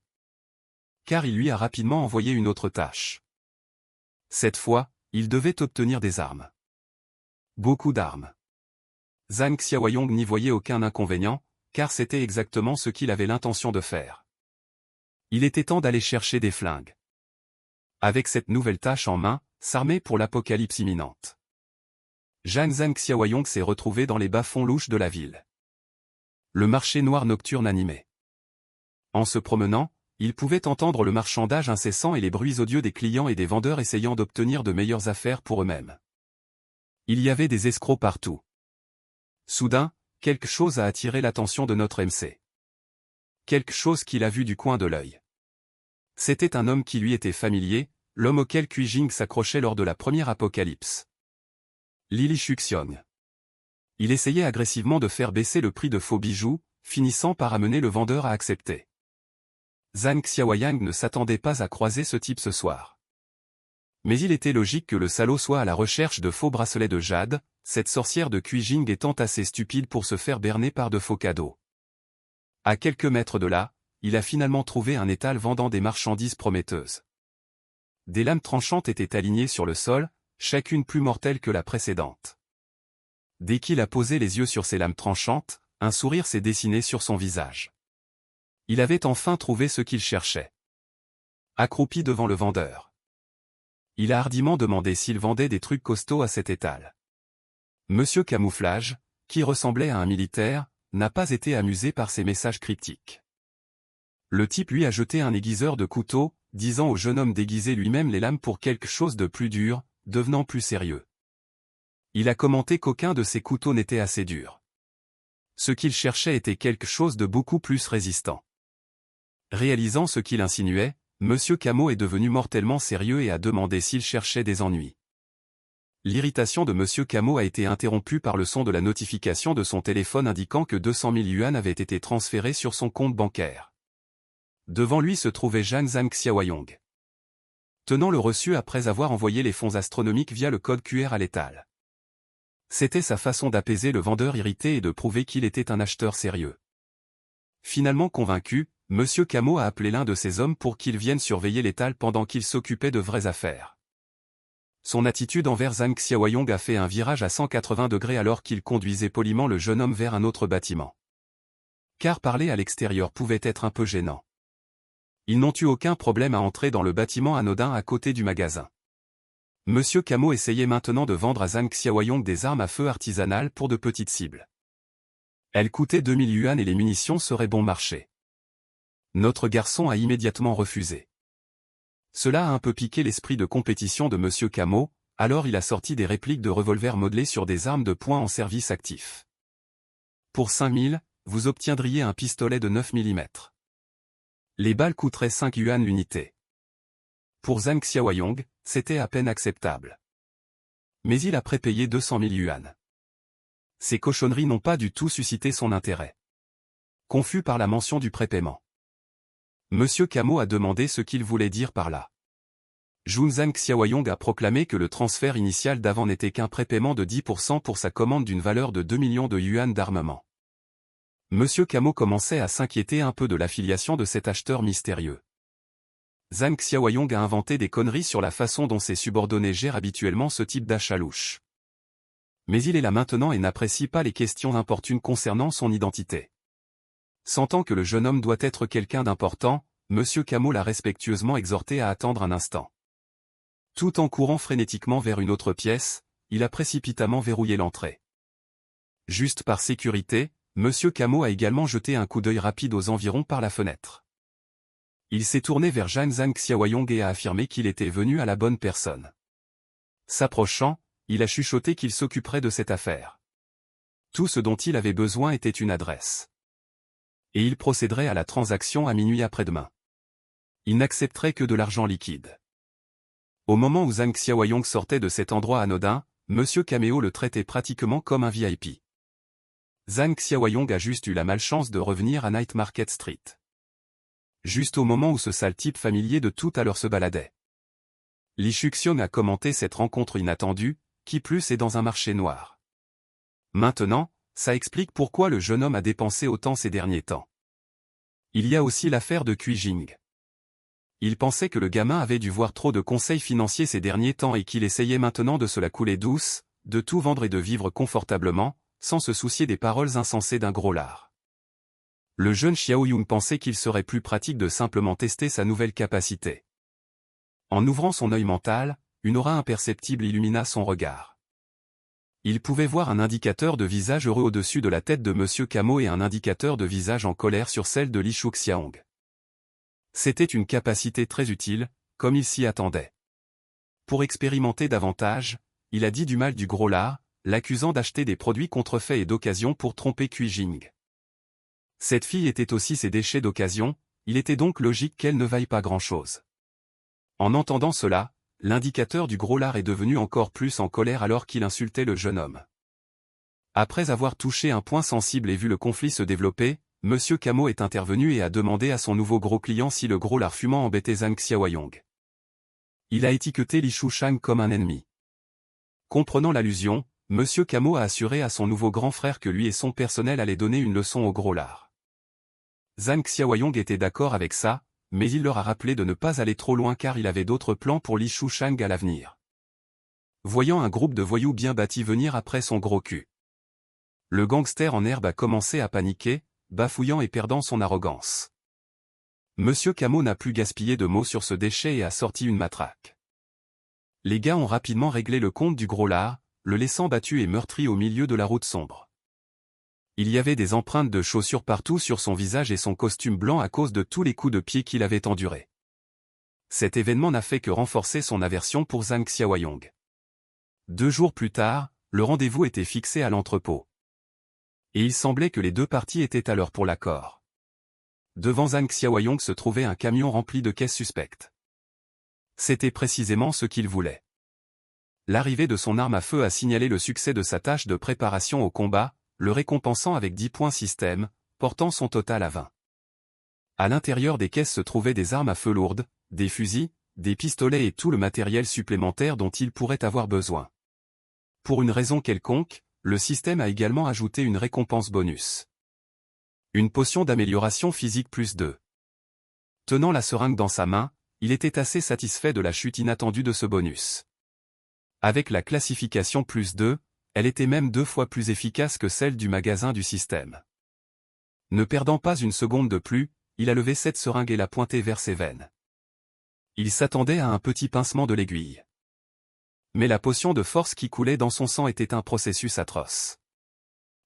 Speaker 1: car il lui a rapidement envoyé une autre tâche. Cette fois, il devait obtenir des armes. Beaucoup d'armes. Zhang Xiaoyong n'y voyait aucun inconvénient, car c'était exactement ce qu'il avait l'intention de faire. Il était temps d'aller chercher des flingues. Avec cette nouvelle tâche en main, s'armer pour l'apocalypse imminente. Zhang Xiaoyong s'est retrouvé dans les bas-fonds louches de la ville. Le marché noir nocturne animé. En se promenant, il pouvait entendre le marchandage incessant et les bruits odieux des clients et des vendeurs essayant d'obtenir de meilleures affaires pour eux-mêmes. Il y avait des escrocs partout. Soudain, quelque chose a attiré l'attention de notre MC. Quelque chose qu'il a vu du coin de l'œil. C'était un homme qui lui était familier, l'homme auquel Cui Jing s'accrochait lors de la première apocalypse. Lili Shuxiong. Il essayait agressivement de faire baisser le prix de faux bijoux, finissant par amener le vendeur à accepter. Zhang Xiaoyang ne s'attendait pas à croiser ce type ce soir. Mais il était logique que le salaud soit à la recherche de faux bracelets de jade, cette sorcière de Kuijing étant assez stupide pour se faire berner par de faux cadeaux. À quelques mètres de là, il a finalement trouvé un étal vendant des marchandises prometteuses. Des lames tranchantes étaient alignées sur le sol, chacune plus mortelle que la précédente. Dès qu'il a posé les yeux sur ces lames tranchantes, un sourire s'est dessiné sur son visage. Il avait enfin trouvé ce qu'il cherchait. Accroupi devant le vendeur, il a hardiment demandé s'il vendait des trucs costauds à cet étal. Monsieur Camouflage, qui ressemblait à un militaire, n'a pas été amusé par ces messages cryptiques. Le type lui a jeté un aiguiseur de couteau, disant au jeune homme d'aiguiser lui-même les lames pour quelque chose de plus dur, devenant plus sérieux. Il a commenté qu'aucun de ces couteaux n'était assez dur. Ce qu'il cherchait était quelque chose de beaucoup plus résistant. Réalisant ce qu'il insinuait, Monsieur Camo est devenu mortellement sérieux et a demandé s'il cherchait des ennuis. L'irritation de Monsieur Camo a été interrompue par le son de la notification de son téléphone indiquant que 200 000 yuan avaient été transférés sur son compte bancaire. Devant lui se trouvait Zhang Xiaoyong, tenant le reçu après avoir envoyé les fonds astronomiques via le code QR à l'étal. C'était sa façon d'apaiser le vendeur irrité et de prouver qu'il était un acheteur sérieux. Finalement convaincu, Monsieur Camo a appelé l'un de ses hommes pour qu'il vienne surveiller l'étal pendant qu'il s'occupait de vraies affaires. Son attitude envers Zhang Xiaoyong a fait un virage à 180 degrés alors qu'il conduisait poliment le jeune homme vers un autre bâtiment. Car parler à l'extérieur pouvait être un peu gênant. Ils n'ont eu aucun problème à entrer dans le bâtiment anodin à côté du magasin. Monsieur Camo essayait maintenant de vendre à Zhang Xiaoyong des armes à feu artisanales pour de petites cibles. Elles coûtaient 2000 yuan et les munitions seraient bon marché. Notre garçon a immédiatement refusé. Cela a un peu piqué l'esprit de compétition de Monsieur Camo, alors il a sorti des répliques de revolvers modelés sur des armes de poing en service actif. Pour 5000, vous obtiendriez un pistolet de 9 mm. Les balles coûteraient 5 yuan l'unité. Pour Zhang Xiaoyong, c'était à peine acceptable. Mais il a prépayé 200 000 yuan. Ces cochonneries n'ont pas du tout suscité son intérêt. Confus par la mention du prépaiement, Monsieur Camo a demandé ce qu'il voulait dire par là. Zhang Xiaoyong a proclamé que le transfert initial d'avant n'était qu'un prépaiement de 10% pour sa commande d'une valeur de 2 millions de yuan d'armement. Monsieur Camo commençait à s'inquiéter un peu de l'affiliation de cet acheteur mystérieux. Zhang Xiaoyong a inventé des conneries sur la façon dont ses subordonnés gèrent habituellement ce type d'achat louche. Mais il est là maintenant et n'apprécie pas les questions importunes concernant son identité. Sentant que le jeune homme doit être quelqu'un d'important, Monsieur Camo l'a respectueusement exhorté à attendre un instant. Tout en courant frénétiquement vers une autre pièce, il a précipitamment verrouillé l'entrée. Juste par sécurité, Monsieur Camo a également jeté un coup d'œil rapide aux environs par la fenêtre. Il s'est tourné vers Zhang Xiaoyong et a affirmé qu'il était venu à la bonne personne. S'approchant, il a chuchoté qu'il s'occuperait de cette affaire. Tout ce dont il avait besoin était une adresse. Et il procéderait à la transaction à minuit après-demain. Il n'accepterait que de l'argent liquide. Au moment où Zhang Xiaoyong sortait de cet endroit anodin, Monsieur Cameo le traitait pratiquement comme un VIP. Zhang Xiaoyong a juste eu la malchance de revenir à Night Market Street. Juste au moment où ce sale type familier de tout à l'heure se baladait. Li Shuxiong a commenté cette rencontre inattendue, qui plus est dans un marché noir. Maintenant, ça explique pourquoi le jeune homme a dépensé autant ces derniers temps. Il y a aussi l'affaire de Kuijing. Il pensait que le gamin avait dû voir trop de conseils financiers ces derniers temps et qu'il essayait maintenant de se la couler douce, de tout vendre et de vivre confortablement, sans se soucier des paroles insensées d'un gros lard. Le jeune Xiaoyong pensait qu'il serait plus pratique de simplement tester sa nouvelle capacité. En ouvrant son œil mental, une aura imperceptible illumina son regard. Il pouvait voir un indicateur de visage heureux au-dessus de la tête de Monsieur Camo et un indicateur de visage en colère sur celle de Li Shuxiong. C'était une capacité très utile, comme il s'y attendait. Pour expérimenter davantage, il a dit du mal du gros lard, l'accusant d'acheter des produits contrefaits et d'occasion pour tromper Kuijing. Cette fille était aussi ses déchets d'occasion, il était donc logique qu'elle ne vaille pas grand-chose. En entendant cela, l'indicateur du gros lard est devenu encore plus en colère alors qu'il insultait le jeune homme. Après avoir touché un point sensible et vu le conflit se développer, Monsieur Camo est intervenu et a demandé à son nouveau gros client si le gros lard fumant embêtait Zhang Xiaoyong. Il a étiqueté Li Shushang comme un ennemi. Comprenant l'allusion, Monsieur Camo a assuré à son nouveau grand frère que lui et son personnel allaient donner une leçon au gros lard. Zhang Xiaoyong était d'accord avec ça, mais il leur a rappelé de ne pas aller trop loin car il avait d'autres plans pour Li Shushang à l'avenir. Voyant un groupe de voyous bien bâtis venir après son gros cul, le gangster en herbe a commencé à paniquer, bafouillant et perdant son arrogance. Monsieur Camo n'a plus gaspillé de mots sur ce déchet et a sorti une matraque. Les gars ont rapidement réglé le compte du gros lard, le laissant battu et meurtri au milieu de la route sombre. Il y avait des empreintes de chaussures partout sur son visage et son costume blanc à cause de tous les coups de pied qu'il avait endurés. Cet événement n'a fait que renforcer son aversion pour Zhang Xiaoyong. 2 jours plus tard, le rendez-vous était fixé à l'entrepôt. Et il semblait que les deux parties étaient à l'heure pour l'accord. Devant Zhang Xiaoyong se trouvait un camion rempli de caisses suspectes. C'était précisément ce qu'il voulait. L'arrivée de son arme à feu a signalé le succès de sa tâche de préparation au combat, le récompensant avec 10 points système, portant son total à 20. À l'intérieur des caisses se trouvaient des armes à feu lourdes, des fusils, des pistolets et tout le matériel supplémentaire dont il pourrait avoir besoin. Pour une raison quelconque, le système a également ajouté une récompense bonus. Une potion d'amélioration physique +2. Tenant la seringue dans sa main, il était assez satisfait de la chute inattendue de ce bonus. Avec la classification +2, elle était même 2 fois plus efficace que celle du magasin du système. Ne perdant pas une seconde de plus, il a levé cette seringue et l'a pointée vers ses veines. Il s'attendait à un petit pincement de l'aiguille. Mais la potion de force qui coulait dans son sang était un processus atroce.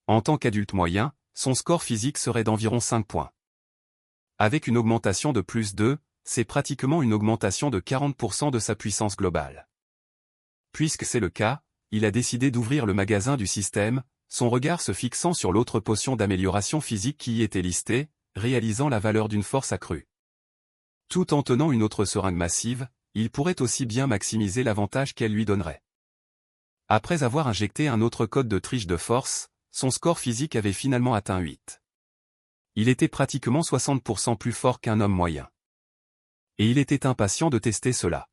Speaker 1: En tant qu'adulte moyen, son score physique serait d'environ 5 points. Avec une augmentation de +2, c'est pratiquement une augmentation de 40% de sa puissance globale. Puisque c'est le cas, il a décidé d'ouvrir le magasin du système, son regard se fixant sur l'autre potion d'amélioration physique qui y était listée, réalisant la valeur d'une force accrue. Tout en tenant une autre seringue massive, il pourrait aussi bien maximiser l'avantage qu'elle lui donnerait. Après avoir injecté un autre code de triche de force, son score physique avait finalement atteint 8. Il était pratiquement 60% plus fort qu'un homme moyen. Et il était impatient de tester cela.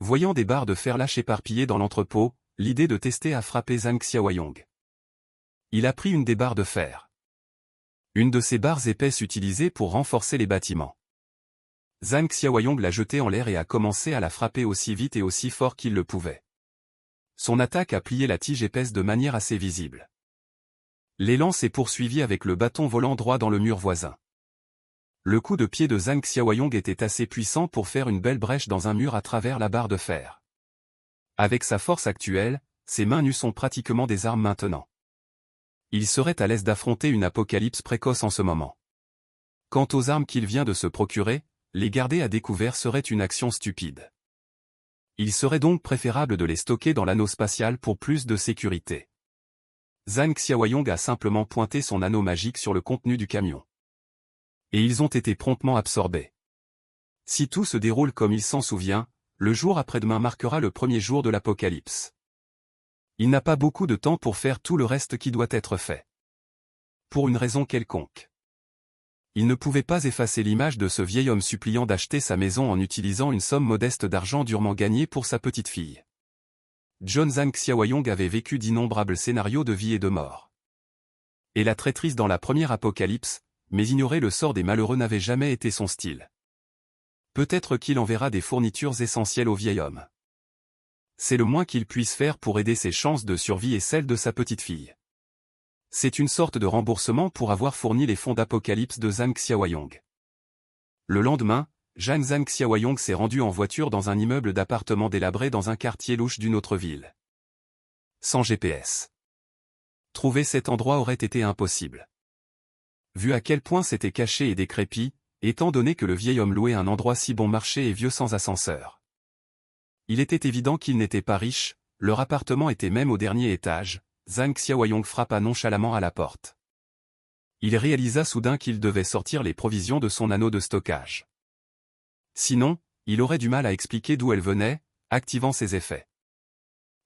Speaker 1: Voyant des barres de fer lâches éparpillées dans l'entrepôt, l'idée de tester a frappé Zhang Xiaoyong. Il a pris une des barres de fer. Une de ces barres épaisses utilisées pour renforcer les bâtiments. Zhang Xiaoyong l'a jetée en l'air et a commencé à la frapper aussi vite et aussi fort qu'il le pouvait. Son attaque a plié la tige épaisse de manière assez visible. L'élan s'est poursuivi avec le bâton volant droit dans le mur voisin. Le coup de pied de Zhang Xiaoyong était assez puissant pour faire une belle brèche dans un mur à travers la barre de fer. Avec sa force actuelle, ses mains nues sont pratiquement des armes maintenant. Il serait à l'aise d'affronter une apocalypse précoce en ce moment. Quant aux armes qu'il vient de se procurer, les garder à découvert serait une action stupide. Il serait donc préférable de les stocker dans l'anneau spatial pour plus de sécurité. Zhang Xiaoyong a simplement pointé son anneau magique sur le contenu du camion. Et ils ont été promptement absorbés. Si tout se déroule comme il s'en souvient, le jour après-demain marquera le premier jour de l'apocalypse. Il n'a pas beaucoup de temps pour faire tout le reste qui doit être fait. Pour une raison quelconque. Il ne pouvait pas effacer l'image de ce vieil homme suppliant d'acheter sa maison en utilisant une somme modeste d'argent durement gagnée pour sa petite fille. John Zhang Xiaoyong avait vécu d'innombrables scénarios de vie et de mort. Et la traîtrise dans la première apocalypse, mais ignorer le sort des malheureux n'avait jamais été son style. Peut-être qu'il enverra des fournitures essentielles au vieil homme. C'est le moins qu'il puisse faire pour aider ses chances de survie et celles de sa petite fille. C'est une sorte de remboursement pour avoir fourni les fonds d'apocalypse de Zhang Xiaoyong. Le lendemain, Zhang Xiaoyong s'est rendu en voiture dans un immeuble d'appartements délabré dans un quartier louche d'une autre ville. Sans GPS. Trouver cet endroit aurait été impossible. Vu à quel point c'était caché et décrépit, étant donné que le vieil homme louait un endroit si bon marché et vieux sans ascenseur. Il était évident qu'il n'était pas riche, leur appartement était même au dernier étage. Zhang Xiaoyong frappa nonchalamment à la porte. Il réalisa soudain qu'il devait sortir les provisions de son anneau de stockage. Sinon, il aurait du mal à expliquer d'où elles venaient, activant ses effets.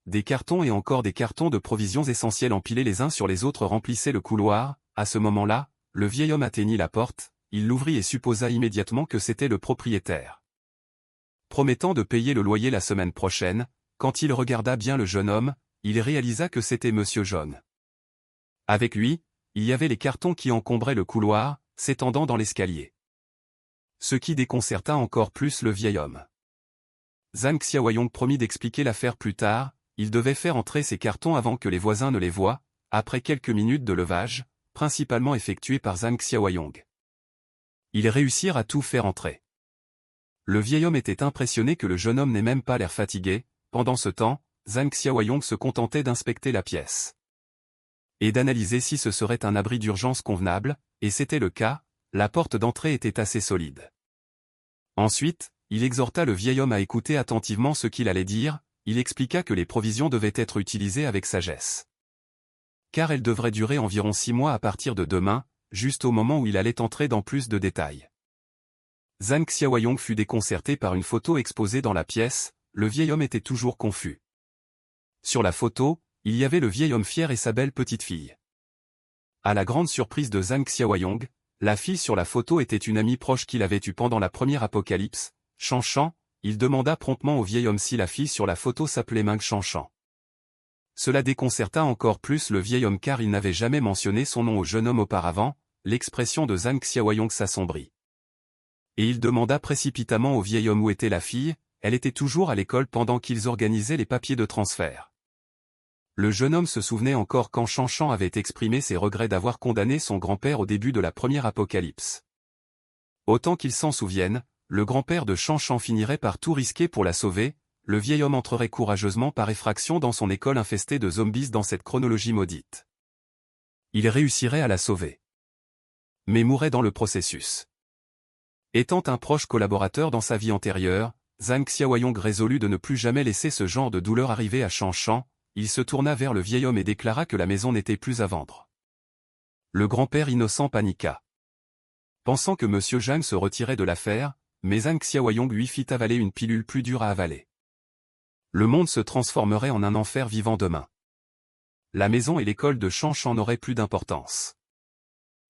Speaker 1: Des cartons et encore des cartons de provisions essentielles empilés les uns sur les autres remplissaient le couloir. À ce moment-là, le vieil homme atteignit la porte, il l'ouvrit et supposa immédiatement que c'était le propriétaire. promettant de payer le loyer la semaine prochaine. Quand il regarda bien le jeune homme, il réalisa que c'était Monsieur Jaune. Avec lui, il y avait les cartons qui encombraient le couloir, s'étendant dans l'escalier. Ce qui déconcerta encore plus le vieil homme. Zhang Xiaoyong promit d'expliquer l'affaire plus tard, il devait faire entrer ces cartons avant que les voisins ne les voient, après quelques minutes de levage, principalement effectué par Zhang Xiaoyong. Ils réussirent à tout faire entrer. Le vieil homme était impressionné que le jeune homme n'ait même pas l'air fatigué. Pendant ce temps, Zhang Xiaoyong se contentait d'inspecter la pièce et d'analyser si ce serait un abri d'urgence convenable, et c'était le cas, la porte d'entrée était assez solide. Ensuite, il exhorta le vieil homme à écouter attentivement ce qu'il allait dire, il expliqua que les provisions devaient être utilisées avec sagesse. Car elles devraient durer environ 6 mois à partir de demain, juste au moment où il allait entrer dans plus de détails. Zhang Xiaoyong fut déconcerté par une photo exposée dans la pièce, le vieil homme était toujours confus. Sur la photo, il y avait le vieil homme fier et sa belle petite fille. À la grande surprise de Zhang Xiaoyong, la fille sur la photo était une amie proche qu'il avait eue pendant la première apocalypse, Shanshan. Il demanda promptement au vieil homme si la fille sur la photo s'appelait Meng Shanshan. Cela déconcerta encore plus le vieil homme car il n'avait jamais mentionné son nom au jeune homme auparavant, l'expression de Zhang Xiaoyong s'assombrit. Et il demanda précipitamment au vieil homme où était la fille, elle était toujours à l'école pendant qu'ils organisaient les papiers de transfert. Le jeune homme se souvenait encore quand Shanshan avait exprimé ses regrets d'avoir condamné son grand-père au début de la première apocalypse. Autant qu'il s'en souvienne, le grand-père de Shanshan finirait par tout risquer pour la sauver, le vieil homme entrerait courageusement par effraction dans son école infestée de zombies dans cette chronologie maudite. Il réussirait à la sauver, mais mourrait dans le processus. Étant un proche collaborateur dans sa vie antérieure, Zhang Xiaoyong résolut de ne plus jamais laisser ce genre de douleur arriver à Shanshan. Il se tourna vers le vieil homme et déclara que la maison n'était plus à vendre. Le grand-père innocent paniqua, pensant que Monsieur Zhang se retirait de l'affaire, mais Zhang Xiaoyong lui fit avaler une pilule plus dure à avaler. Le monde se transformerait en un enfer vivant demain. La maison et l'école de Shanshan n'auraient plus d'importance.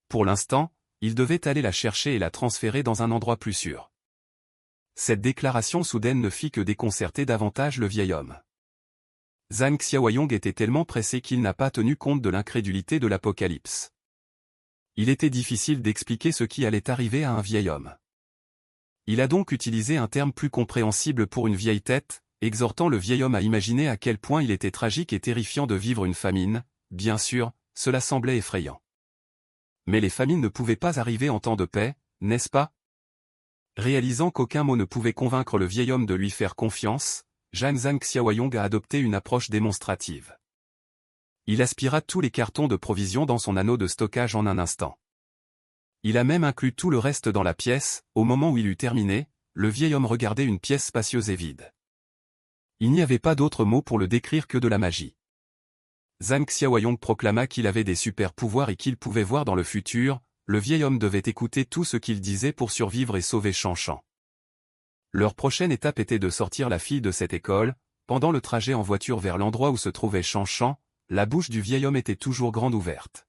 Speaker 1: Pour l'instant, il devait aller la chercher et la transférer dans un endroit plus sûr. Cette déclaration soudaine ne fit que déconcerter davantage le vieil homme. Zhang Xiaoyong était tellement pressé qu'il n'a pas tenu compte de l'incrédulité de l'apocalypse. Il était difficile d'expliquer ce qui allait arriver à un vieil homme. Il a donc utilisé un terme plus compréhensible pour une vieille tête, exhortant le vieil homme à imaginer à quel point il était tragique et terrifiant de vivre une famine. Bien sûr, cela semblait effrayant. Mais les famines ne pouvaient pas arriver en temps de paix, n'est-ce pas? Réalisant qu'aucun mot ne pouvait convaincre le vieil homme de lui faire confiance, Zhang Xiaoyong a adopté une approche démonstrative. Il aspira tous les cartons de provisions dans son anneau de stockage en un instant. Il a même inclus tout le reste dans la pièce. Au moment où il eut terminé, le vieil homme regardait une pièce spacieuse et vide. Il n'y avait pas d'autre mot pour le décrire que de la magie. Zhang Xiaoyong proclama qu'il avait des super pouvoirs et qu'il pouvait voir dans le futur. Le vieil homme devait écouter tout ce qu'il disait pour survivre et sauver Shanshan. Leur prochaine étape était de sortir la fille de cette école. Pendant le trajet en voiture vers l'endroit où se trouvait Shanshan, la bouche du vieil homme était toujours grande ouverte.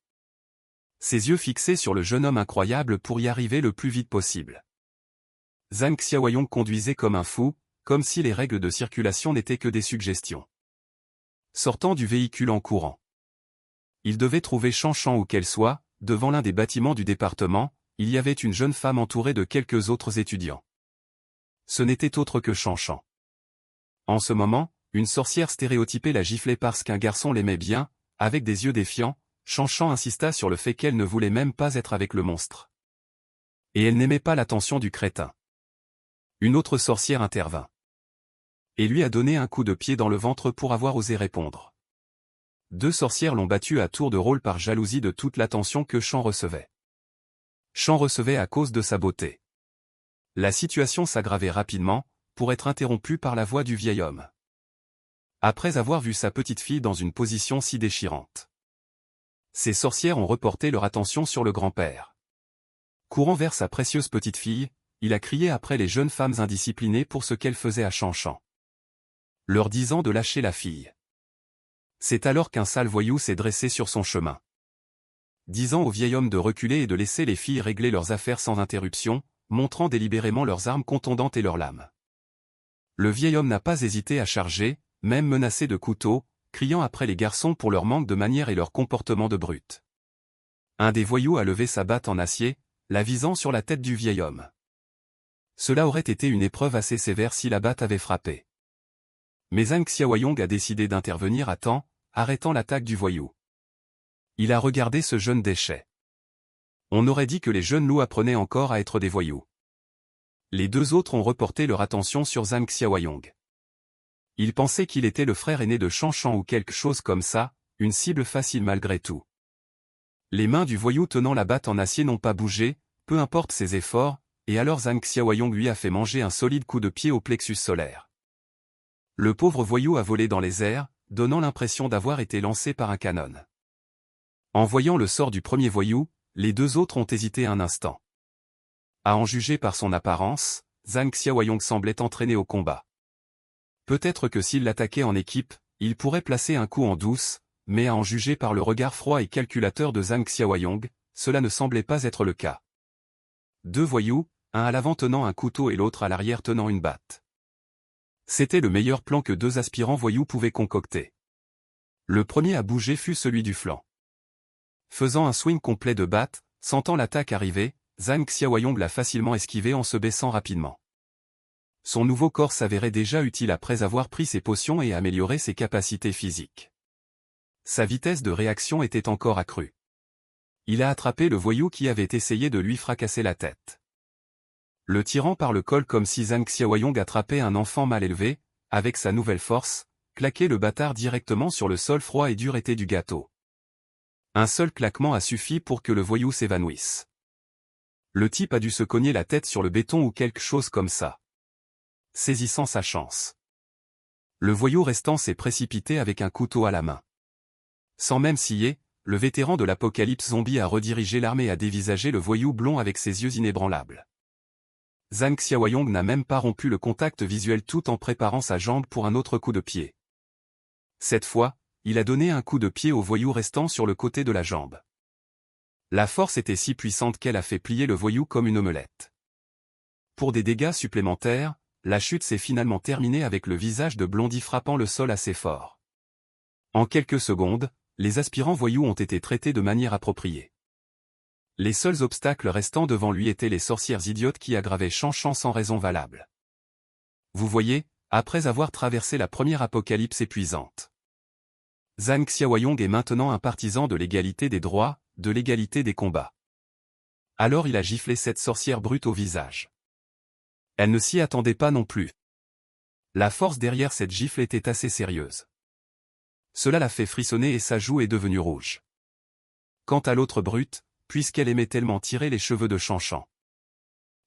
Speaker 1: Ses yeux fixés sur le jeune homme incroyable pour y arriver le plus vite possible. Zhang Xiaoyong conduisait comme un fou, comme si les règles de circulation n'étaient que des suggestions. Sortant du véhicule en courant. Il devait trouver Shanshan où qu'elle soit. Devant l'un des bâtiments du département, il y avait une jeune femme entourée de quelques autres étudiants. Ce n'était autre que Shanshan. En ce moment, une sorcière stéréotypée la giflait parce qu'un garçon l'aimait bien. Avec des yeux défiants, Shanshan insista sur le fait qu'elle ne voulait même pas être avec le monstre. Et elle n'aimait pas l'attention du crétin. Une autre sorcière intervint. Et lui a donné un coup de pied dans le ventre pour avoir osé répondre. 2 sorcières l'ont battu à tour de rôle par jalousie de toute l'attention que Shan recevait. Shan recevait à cause de sa beauté. La situation s'aggravait rapidement, pour être interrompue par la voix du vieil homme. Après avoir vu sa petite fille dans une position si déchirante. Ces sorcières ont reporté leur attention sur le grand-père. Courant vers sa précieuse petite fille, il a crié après les jeunes femmes indisciplinées pour ce qu'elles faisaient à Shanshan, leur disant de lâcher la fille. C'est alors qu'un sale voyou s'est dressé sur son chemin. Disant au vieil homme de reculer et de laisser les filles régler leurs affaires sans interruption, montrant délibérément leurs armes contondantes et leurs lames. Le vieil homme n'a pas hésité à charger, même menacé de couteau, criant après les garçons pour leur manque de manières et leur comportement de brute. Un des voyous a levé sa batte en acier, la visant sur la tête du vieil homme. Cela aurait été une épreuve assez sévère si la batte avait frappé. Mais Zhang Xiaoyong a décidé d'intervenir à temps, arrêtant l'attaque du voyou. Il a regardé ce jeune déchet. On aurait dit que les jeunes loups apprenaient encore à être des voyous. Les deux autres ont reporté leur attention sur Zhang Xiaoyong. Ils pensaient qu'il était le frère aîné de Shanshan ou quelque chose comme ça, une cible facile malgré tout. Les mains du voyou tenant la batte en acier n'ont pas bougé, peu importe ses efforts, et alors Zhang Xiaoyong lui a fait manger un solide coup de pied au plexus solaire. Le pauvre voyou a volé dans les airs, donnant l'impression d'avoir été lancé par un canon. En voyant le sort du premier voyou, les deux autres ont hésité un instant. À en juger par son apparence, Zhang Xiaoyong semblait entraîné au combat. Peut-être que s'il l'attaquait en équipe, il pourrait placer un coup en douce, mais à en juger par le regard froid et calculateur de Zhang Xiaoyong, cela ne semblait pas être le cas. Deux voyous, un à l'avant tenant un couteau et l'autre à l'arrière tenant une batte. C'était le meilleur plan que deux aspirants voyous pouvaient concocter. Le premier à bouger fut celui du flanc. Faisant un swing complet de batte, sentant l'attaque arriver, Zhang Xiaoyong l'a facilement esquivé en se baissant rapidement. Son nouveau corps s'avérait déjà utile après avoir pris ses potions et amélioré ses capacités physiques. Sa vitesse de réaction était encore accrue. Il a attrapé le voyou qui avait essayé de lui fracasser la tête. Le tirant par le col comme si Zhang Xiaoyong attrapait un enfant mal élevé, avec sa nouvelle force, claquait le bâtard directement sur le sol froid et dur été du gâteau. Un seul claquement a suffi pour que le voyou s'évanouisse. Le type a dû se cogner la tête sur le béton ou quelque chose comme ça. Saisissant sa chance. Le voyou restant s'est précipité avec un couteau à la main. Sans même scier, le vétéran de l'apocalypse zombie a redirigé l'armée à dévisager le voyou blond avec ses yeux inébranlables. Zhang Xiaoyong n'a même pas rompu le contact visuel tout en préparant sa jambe pour un autre coup de pied. Cette fois, il a donné un coup de pied au voyou restant sur le côté de la jambe. La force était si puissante qu'elle a fait plier le voyou comme une omelette. Pour des dégâts supplémentaires, la chute s'est finalement terminée avec le visage de Blondie frappant le sol assez fort. En quelques secondes, les aspirants voyous ont été traités de manière appropriée. Les seuls obstacles restant devant lui étaient les sorcières idiotes qui aggravaient Shanshan sans raison valable. Vous voyez, après avoir traversé la première apocalypse épuisante. Zhang Xiaoyong est maintenant un partisan de l'égalité des droits, de l'égalité des combats. Alors il a giflé cette sorcière brute au visage. Elle ne s'y attendait pas non plus. La force derrière cette gifle était assez sérieuse. Cela l'a fait frissonner et sa joue est devenue rouge. Quant à l'autre brute, puisqu'elle aimait tellement tirer les cheveux de Shanshan.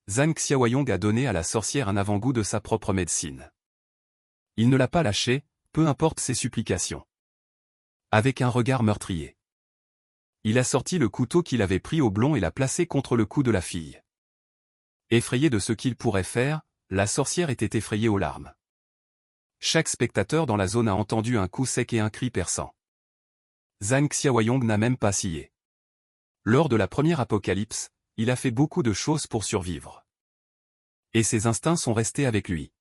Speaker 1: Zhang Xiaoyong a donné à la sorcière un avant-goût de sa propre médecine. Il ne l'a pas lâchée, peu importe ses supplications. Avec un regard meurtrier. Il a sorti le couteau qu'il avait pris au blond et l'a placé contre le cou de la fille. Effrayée de ce qu'il pourrait faire, la sorcière était effrayée aux larmes. Chaque spectateur dans la zone a entendu un coup sec et un cri perçant. Zhang Xiaoyong n'a même pas scié. Lors de la première apocalypse, il a fait beaucoup de choses pour survivre. Et ses instincts sont restés avec lui.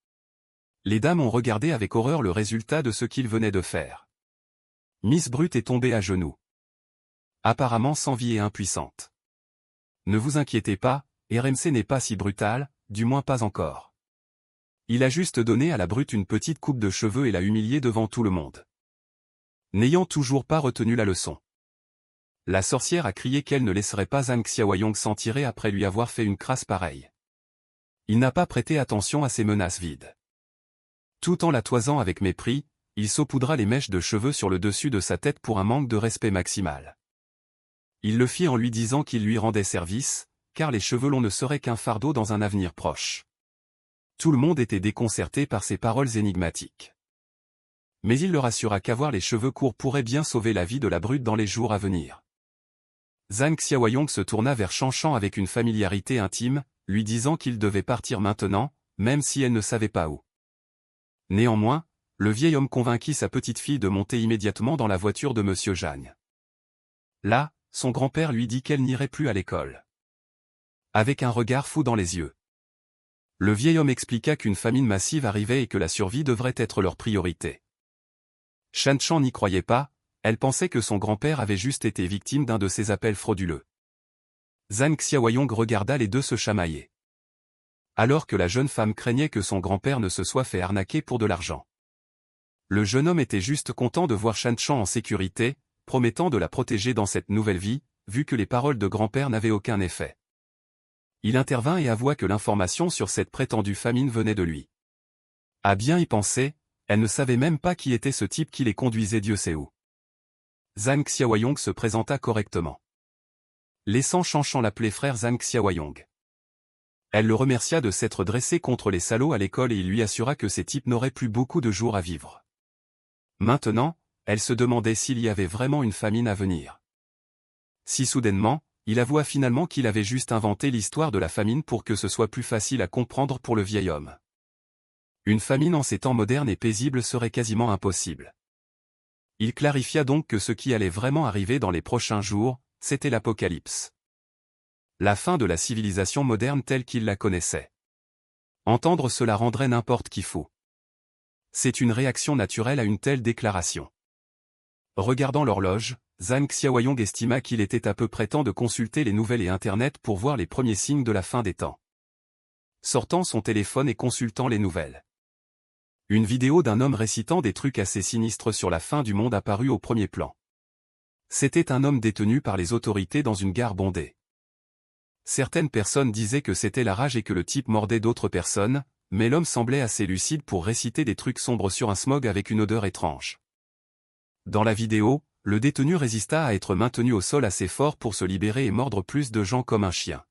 Speaker 1: Les dames ont regardé avec horreur le résultat de ce qu'il venait de faire. Miss Brute est tombée à genoux. Apparemment sans vie et impuissante. Ne vous inquiétez pas, RMC n'est pas si brutal, du moins pas encore. Il a juste donné à la brute une petite coupe de cheveux et l'a humiliée devant tout le monde. N'ayant toujours pas retenu la leçon. La sorcière a crié qu'elle ne laisserait pas Zhang Xiaoyong s'en tirer après lui avoir fait une crasse pareille. Il n'a pas prêté attention à ces menaces vides. Tout en la toisant avec mépris, il saupoudra les mèches de cheveux sur le dessus de sa tête pour un manque de respect maximal. Il le fit en lui disant qu'il lui rendait service, car les cheveux longs ne seraient qu'un fardeau dans un avenir proche. Tout le monde était déconcerté par ces paroles énigmatiques. Mais il leur assura qu'avoir les cheveux courts pourrait bien sauver la vie de la brute dans les jours à venir. Zhang Xiaoyong se tourna vers Shanshan avec une familiarité intime, lui disant qu'il devait partir maintenant, même si elle ne savait pas où. Néanmoins, le vieil homme convainquit sa petite-fille de monter immédiatement dans la voiture de Monsieur Jagne. Là, son grand-père lui dit qu'elle n'irait plus à l'école. Avec un regard fou dans les yeux. Le vieil homme expliqua qu'une famine massive arrivait et que la survie devrait être leur priorité. Shan Chan n'y croyait pas, elle pensait que son grand-père avait juste été victime d'un de ces appels frauduleux. Zhang Xiaoyong regarda les deux se chamailler. Alors que la jeune femme craignait que son grand-père ne se soit fait arnaquer pour de l'argent. Le jeune homme était juste content de voir Shan Chan en sécurité, promettant de la protéger dans cette nouvelle vie, vu que les paroles de grand-père n'avaient aucun effet. Il intervint et avoua que l'information sur cette prétendue famine venait de lui. À bien y penser, elle ne savait même pas qui était ce type qui les conduisait Dieu sait où. Zhang Xiaoyong se présenta correctement. Laissant Shan Chan l'appeler frère Zhang Xiaoyong. Elle le remercia de s'être dressé contre les salauds à l'école et il lui assura que ces types n'auraient plus beaucoup de jours à vivre. Maintenant, elle se demandait s'il y avait vraiment une famine à venir. Si soudainement, il avoua finalement qu'il avait juste inventé l'histoire de la famine pour que ce soit plus facile à comprendre pour le vieil homme. Une famine en ces temps modernes et paisibles serait quasiment impossible. Il clarifia donc que ce qui allait vraiment arriver dans les prochains jours, c'était l'apocalypse. La fin de la civilisation moderne telle qu'il la connaissait. Entendre cela rendrait n'importe qui fou. C'est une réaction naturelle à une telle déclaration. Regardant l'horloge, Zhang Xiaoyong estima qu'il était à peu près temps de consulter les nouvelles et Internet pour voir les premiers signes de la fin des temps. Sortant son téléphone et consultant les nouvelles. Une vidéo d'un homme récitant des trucs assez sinistres sur la fin du monde apparut au premier plan. C'était un homme détenu par les autorités dans une gare bondée. Certaines personnes disaient que c'était la rage et que le type mordait d'autres personnes, mais l'homme semblait assez lucide pour réciter des trucs sombres sur un smog avec une odeur étrange. Dans la vidéo, le détenu résista à être maintenu au sol assez fort pour se libérer et mordre plus de gens comme un chien.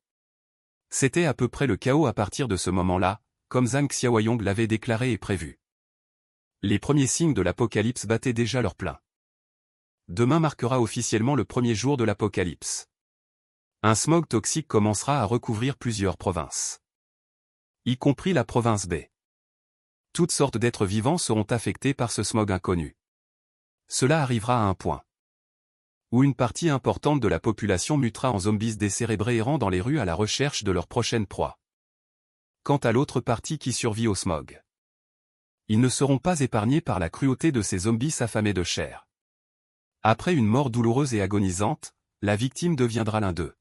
Speaker 1: C'était à peu près le chaos à partir de ce moment-là, comme Zhang Xiaoyong l'avait déclaré et prévu. Les premiers signes de l'apocalypse battaient déjà leur plein. Demain marquera officiellement le premier jour de l'apocalypse. Un smog toxique commencera à recouvrir plusieurs provinces. Y compris la province B. Toutes sortes d'êtres vivants seront affectés par ce smog inconnu. Cela arrivera à un point où une partie importante de la population mutera en zombies décérébrés errant dans les rues à la recherche de leur prochaine proie. Quant à l'autre partie qui survit au smog, ils ne seront pas épargnés par la cruauté de ces zombies affamés de chair. Après une mort douloureuse et agonisante, la victime deviendra l'un d'eux.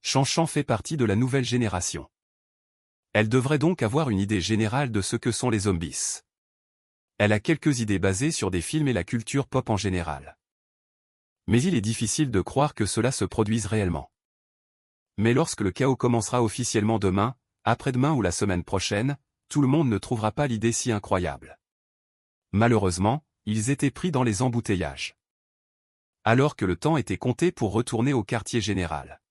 Speaker 1: Shan Chan fait partie de la nouvelle génération. Elle devrait donc avoir une idée générale de ce que sont les zombies. Elle a quelques idées basées sur des films et la culture pop en général. Mais il est difficile de croire que cela se produise réellement. Mais lorsque le chaos commencera officiellement demain, après-demain ou la semaine prochaine, tout le monde ne trouvera pas l'idée si incroyable. Malheureusement, ils étaient pris dans les embouteillages. Alors que le temps était compté pour retourner au quartier général.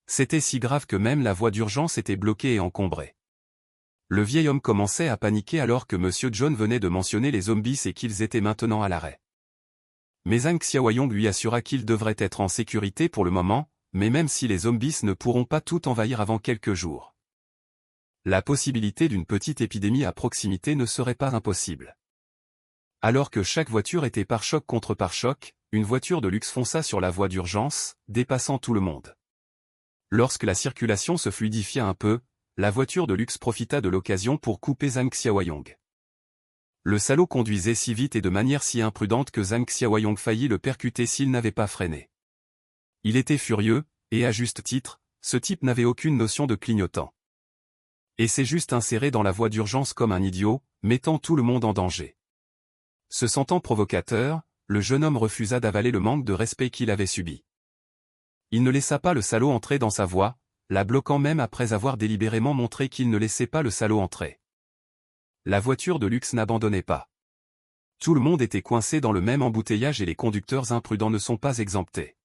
Speaker 1: C'était si grave que même la voie d'urgence était bloquée et encombrée. Le vieil homme commençait à paniquer alors que Monsieur John venait de mentionner les zombies et qu'ils étaient maintenant à l'arrêt. Mais Zhang Xiaoyong lui assura qu'il devrait être en sécurité pour le moment, mais même si les zombies ne pourront pas tout envahir avant quelques jours. La possibilité d'une petite épidémie à proximité ne serait pas impossible. Alors que chaque voiture était pare-choc contre pare-choc, une voiture de luxe fonça sur la voie d'urgence, dépassant tout le monde. Lorsque la circulation se fluidifia un peu, la voiture de luxe profita de l'occasion pour couper Zhang Xiaoyong. Le salaud conduisait si vite et de manière si imprudente que Zhang Xiaoyong faillit le percuter s'il n'avait pas freiné. Il était furieux, et à juste titre, ce type n'avait aucune notion de clignotant. Et s'est juste inséré dans la voie d'urgence comme un idiot, mettant tout le monde en danger. Se sentant provocateur, le jeune homme refusa d'avaler le manque de respect qu'il avait subi. Il ne laissa pas le salaud entrer dans sa voie, la bloquant même après avoir délibérément montré qu'il ne laissait pas le salaud entrer. La voiture de luxe n'abandonnait pas. Tout le monde était coincé dans le même embouteillage et les conducteurs imprudents ne sont pas exemptés.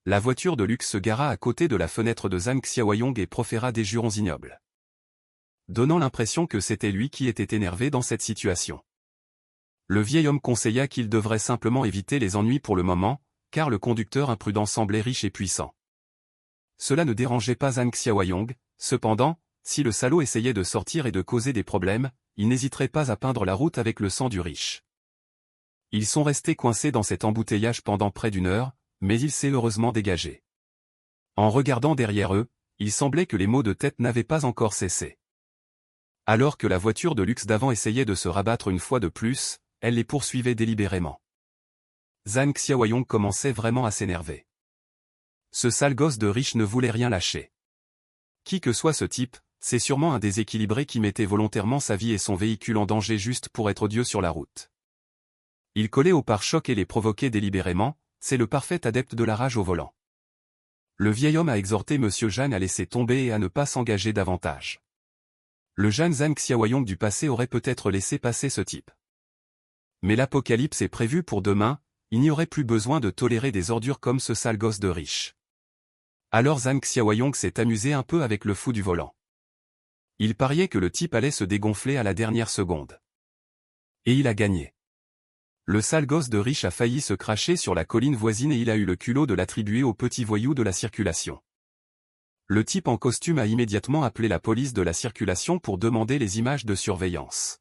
Speaker 1: La voiture de luxe se gara à côté de la fenêtre de Zhang Xiaoyong et proféra des jurons ignobles. Donnant l'impression que c'était lui qui était énervé dans cette situation. Le vieil homme conseilla qu'il devrait simplement éviter les ennuis pour le moment, car le conducteur imprudent semblait riche et puissant. Cela ne dérangeait pas Zhang Xiaoyong, cependant, si le salaud essayait de sortir et de causer des problèmes, il n'hésiterait pas à peindre la route avec le sang du riche. Ils sont restés coincés dans cet embouteillage pendant près d'une heure, mais il s'est heureusement dégagé. En regardant derrière eux, il semblait que les maux de tête n'avaient pas encore cessé. Alors que la voiture de luxe d'avant essayait de se rabattre une fois de plus, elle les poursuivait délibérément. Zhang Xiaoyong commençait vraiment à s'énerver. Ce sale gosse de riche ne voulait rien lâcher. Qui que soit ce type, c'est sûrement un déséquilibré qui mettait volontairement sa vie et son véhicule en danger juste pour être odieux sur la route. Il collait au pare-chocs et les provoquait délibérément, c'est le parfait adepte de la rage au volant. Le vieil homme a exhorté Monsieur Zhang à laisser tomber et à ne pas s'engager davantage. Le jeune Zhang Xiaoyong du passé aurait peut-être laissé passer ce type. Mais l'apocalypse est prévue pour demain, il n'y aurait plus besoin de tolérer des ordures comme ce sale gosse de riche. Alors Zhang Xiaoyong s'est amusé un peu avec le fou du volant. Il pariait que le type allait se dégonfler à la dernière seconde. Et il a gagné. Le sale gosse de riche a failli se cracher sur la colline voisine et il a eu le culot de l'attribuer au petit voyou de la circulation. Le type en costume a immédiatement appelé la police de la circulation pour demander les images de surveillance.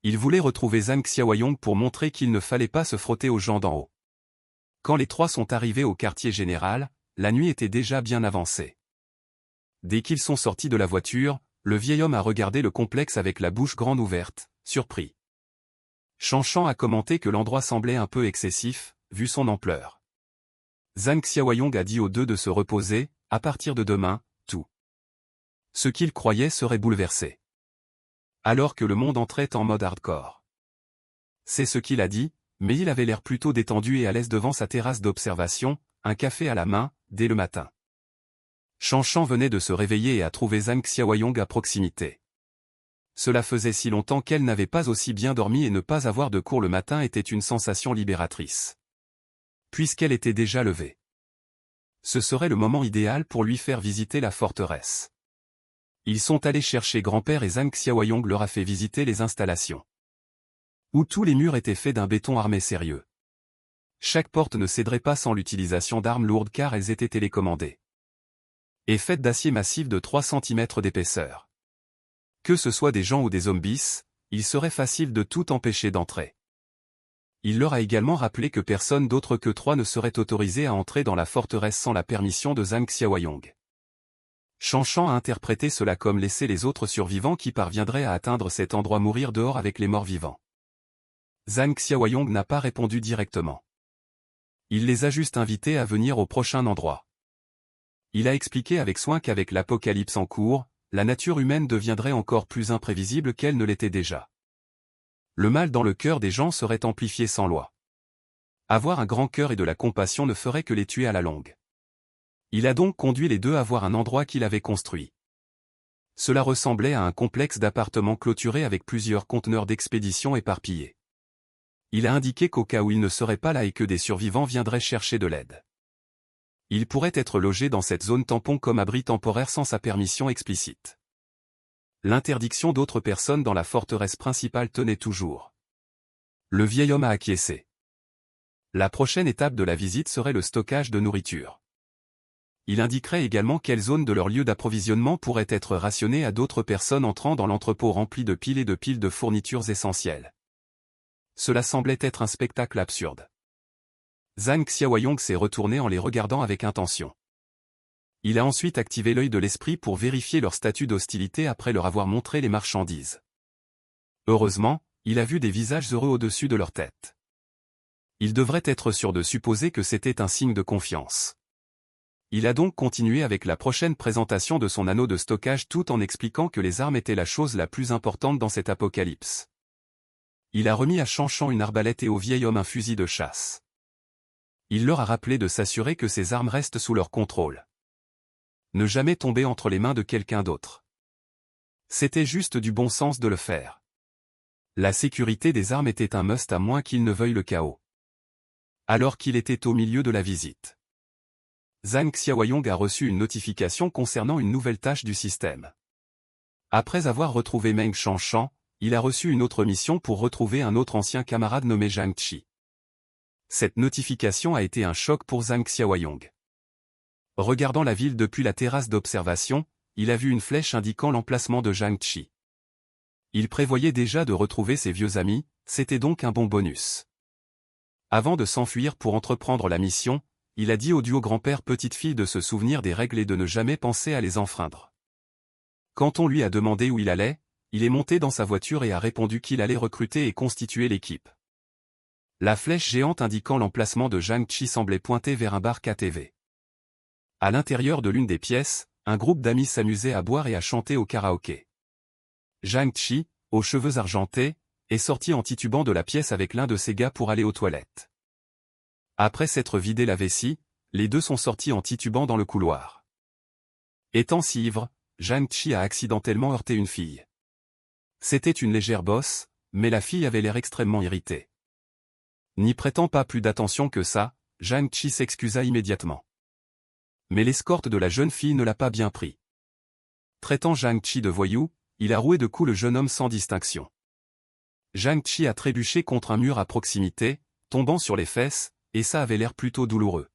Speaker 1: Il voulait retrouver Zhang Xiaoyong pour montrer qu'il ne fallait pas se frotter aux gens d'en haut. Quand les trois sont arrivés au quartier général, la nuit était déjà bien avancée. Dès qu'ils sont sortis de la voiture, le vieil homme a regardé le complexe avec la bouche grande ouverte, surpris. Chanchan a commenté que l'endroit semblait un peu excessif, vu son ampleur. Zhang Xiaoyong a dit aux deux de se reposer, à partir de demain, tout ce qu'ils croyaient serait bouleversé. Alors que le monde entrait en mode hardcore. C'est ce qu'il a dit, mais il avait l'air plutôt détendu et à l'aise devant sa terrasse d'observation, un café à la main, dès le matin. Chanchan venait de se réveiller et a trouvé Zhang Xiaoyong à proximité. Cela faisait si longtemps qu'elle n'avait pas aussi bien dormi et ne pas avoir de cours le matin était une sensation libératrice. Puisqu'elle était déjà levée. Ce serait le moment idéal pour lui faire visiter la forteresse. Ils sont allés chercher grand-père et Zhang Xiaoyong leur a fait visiter les installations. Où tous les murs étaient faits d'un béton armé sérieux. Chaque porte ne céderait pas sans l'utilisation d'armes lourdes car elles étaient télécommandées. Et faites d'acier massif de 3 cm d'épaisseur. Que ce soit des gens ou des zombies, il serait facile de tout empêcher d'entrer. Il leur a également rappelé que personne d'autre que trois ne serait autorisé à entrer dans la forteresse sans la permission de Zhang Xiaoyong. Chanchan a interprété cela comme laisser les autres survivants qui parviendraient à atteindre cet endroit mourir dehors avec les morts vivants. Zhang Xiaoyong n'a pas répondu directement. Il les a juste invités à venir au prochain endroit. Il a expliqué avec soin qu'avec l'apocalypse en cours, la nature humaine deviendrait encore plus imprévisible qu'elle ne l'était déjà. Le mal dans le cœur des gens serait amplifié sans loi. Avoir un grand cœur et de la compassion ne ferait que les tuer à la longue. Il a donc conduit les deux à voir un endroit qu'il avait construit. Cela ressemblait à un complexe d'appartements clôturés avec plusieurs conteneurs d'expédition éparpillés. Il a indiqué qu'au cas où il ne serait pas là et que des survivants viendraient chercher de l'aide. Il pourrait être logé dans cette zone tampon comme abri temporaire sans sa permission explicite. L'interdiction d'autres personnes dans la forteresse principale tenait toujours. Le vieil homme a acquiescé. La prochaine étape de la visite serait le stockage de nourriture. Il indiquerait également quelle zone de leur lieu d'approvisionnement pourrait être rationnée à d'autres personnes entrant dans l'entrepôt rempli de piles et de piles de fournitures essentielles. Cela semblait être un spectacle absurde. Zhang Xiaoyong s'est retourné en les regardant avec intention. Il a ensuite activé l'œil de l'esprit pour vérifier leur statut d'hostilité après leur avoir montré les marchandises. Heureusement, il a vu des visages heureux au-dessus de leur tête. Il devrait être sûr de supposer que c'était un signe de confiance. Il a donc continué avec la prochaine présentation de son anneau de stockage tout en expliquant que les armes étaient la chose la plus importante dans cet apocalypse. Il a remis à Chanchan une arbalète et au vieil homme un fusil de chasse. Il leur a rappelé de s'assurer que ces armes restent sous leur contrôle. Ne jamais tomber entre les mains de quelqu'un d'autre. C'était juste du bon sens de le faire. La sécurité des armes était un must à moins qu'ils ne veuillent le chaos. Alors qu'il était au milieu de la visite. Zhang Xiaoyong a reçu une notification concernant une nouvelle tâche du système. Après avoir retrouvé Meng Chanchan, il a reçu une autre mission pour retrouver un autre ancien camarade nommé Zhang Chi. Cette notification a été un choc pour Zhang Xiaoyong. Regardant la ville depuis la terrasse d'observation, il a vu une flèche indiquant l'emplacement de Zhang Chi. Il prévoyait déjà de retrouver ses vieux amis, c'était donc un bon bonus. Avant de s'enfuir pour entreprendre la mission, il a dit au duo grand-père petite fille de se souvenir des règles et de ne jamais penser à les enfreindre. Quand on lui a demandé où il allait, il est monté dans sa voiture et a répondu qu'il allait recruter et constituer l'équipe. La flèche géante indiquant l'emplacement de Zhang Chi semblait pointer vers un bar KTV. À l'intérieur de l'une des pièces, un groupe d'amis s'amusait à boire et à chanter au karaoké. Zhang Chi, aux cheveux argentés, est sorti en titubant de la pièce avec l'un de ses gars pour aller aux toilettes. Après s'être vidé la vessie, les deux sont sortis en titubant dans le couloir. Étant si ivre, Zhang Chi a accidentellement heurté une fille. C'était une légère bosse, mais la fille avait l'air extrêmement irritée. N'y prêtant pas plus d'attention que ça, Zhang Chi s'excusa immédiatement. Mais l'escorte de la jeune fille ne l'a pas bien pris. Traitant Zhang Chi de voyou, il a roué de coups le jeune homme sans distinction. Zhang Chi a trébuché contre un mur à proximité, tombant sur les fesses, et ça avait l'air plutôt douloureux.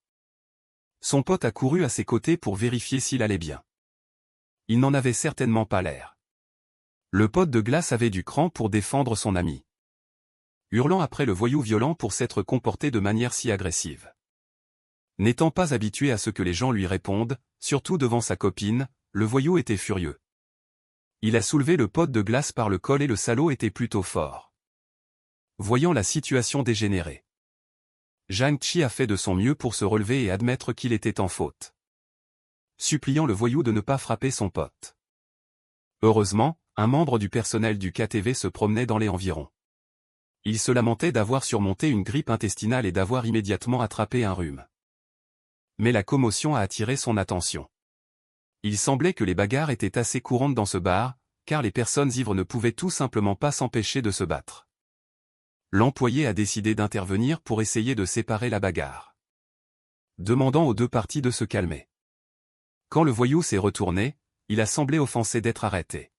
Speaker 1: Son pote a couru à ses côtés pour vérifier s'il allait bien. Il n'en avait certainement pas l'air. Le pote de glace avait du cran pour défendre son ami. Hurlant après le voyou violent pour s'être comporté de manière si agressive. N'étant pas habitué à ce que les gens lui répondent, surtout devant sa copine, le voyou était furieux. Il a soulevé le pote de glace par le col et le salaud était plutôt fort. Voyant la situation dégénérer, Zhang Chi a fait de son mieux pour se relever et admettre qu'il était en faute. Suppliant le voyou de ne pas frapper son pote. Heureusement, un membre du personnel du KTV se promenait dans les environs. Il se lamentait d'avoir surmonté une grippe intestinale et d'avoir immédiatement attrapé un rhume. Mais la commotion a attiré son attention. Il semblait que les bagarres étaient assez courantes dans ce bar, car les personnes ivres ne pouvaient tout simplement pas s'empêcher de se battre. L'employé a décidé d'intervenir pour essayer de séparer la bagarre. Demandant aux deux parties de se calmer. Quand le voyou s'est retourné, il a semblé offensé d'être arrêté.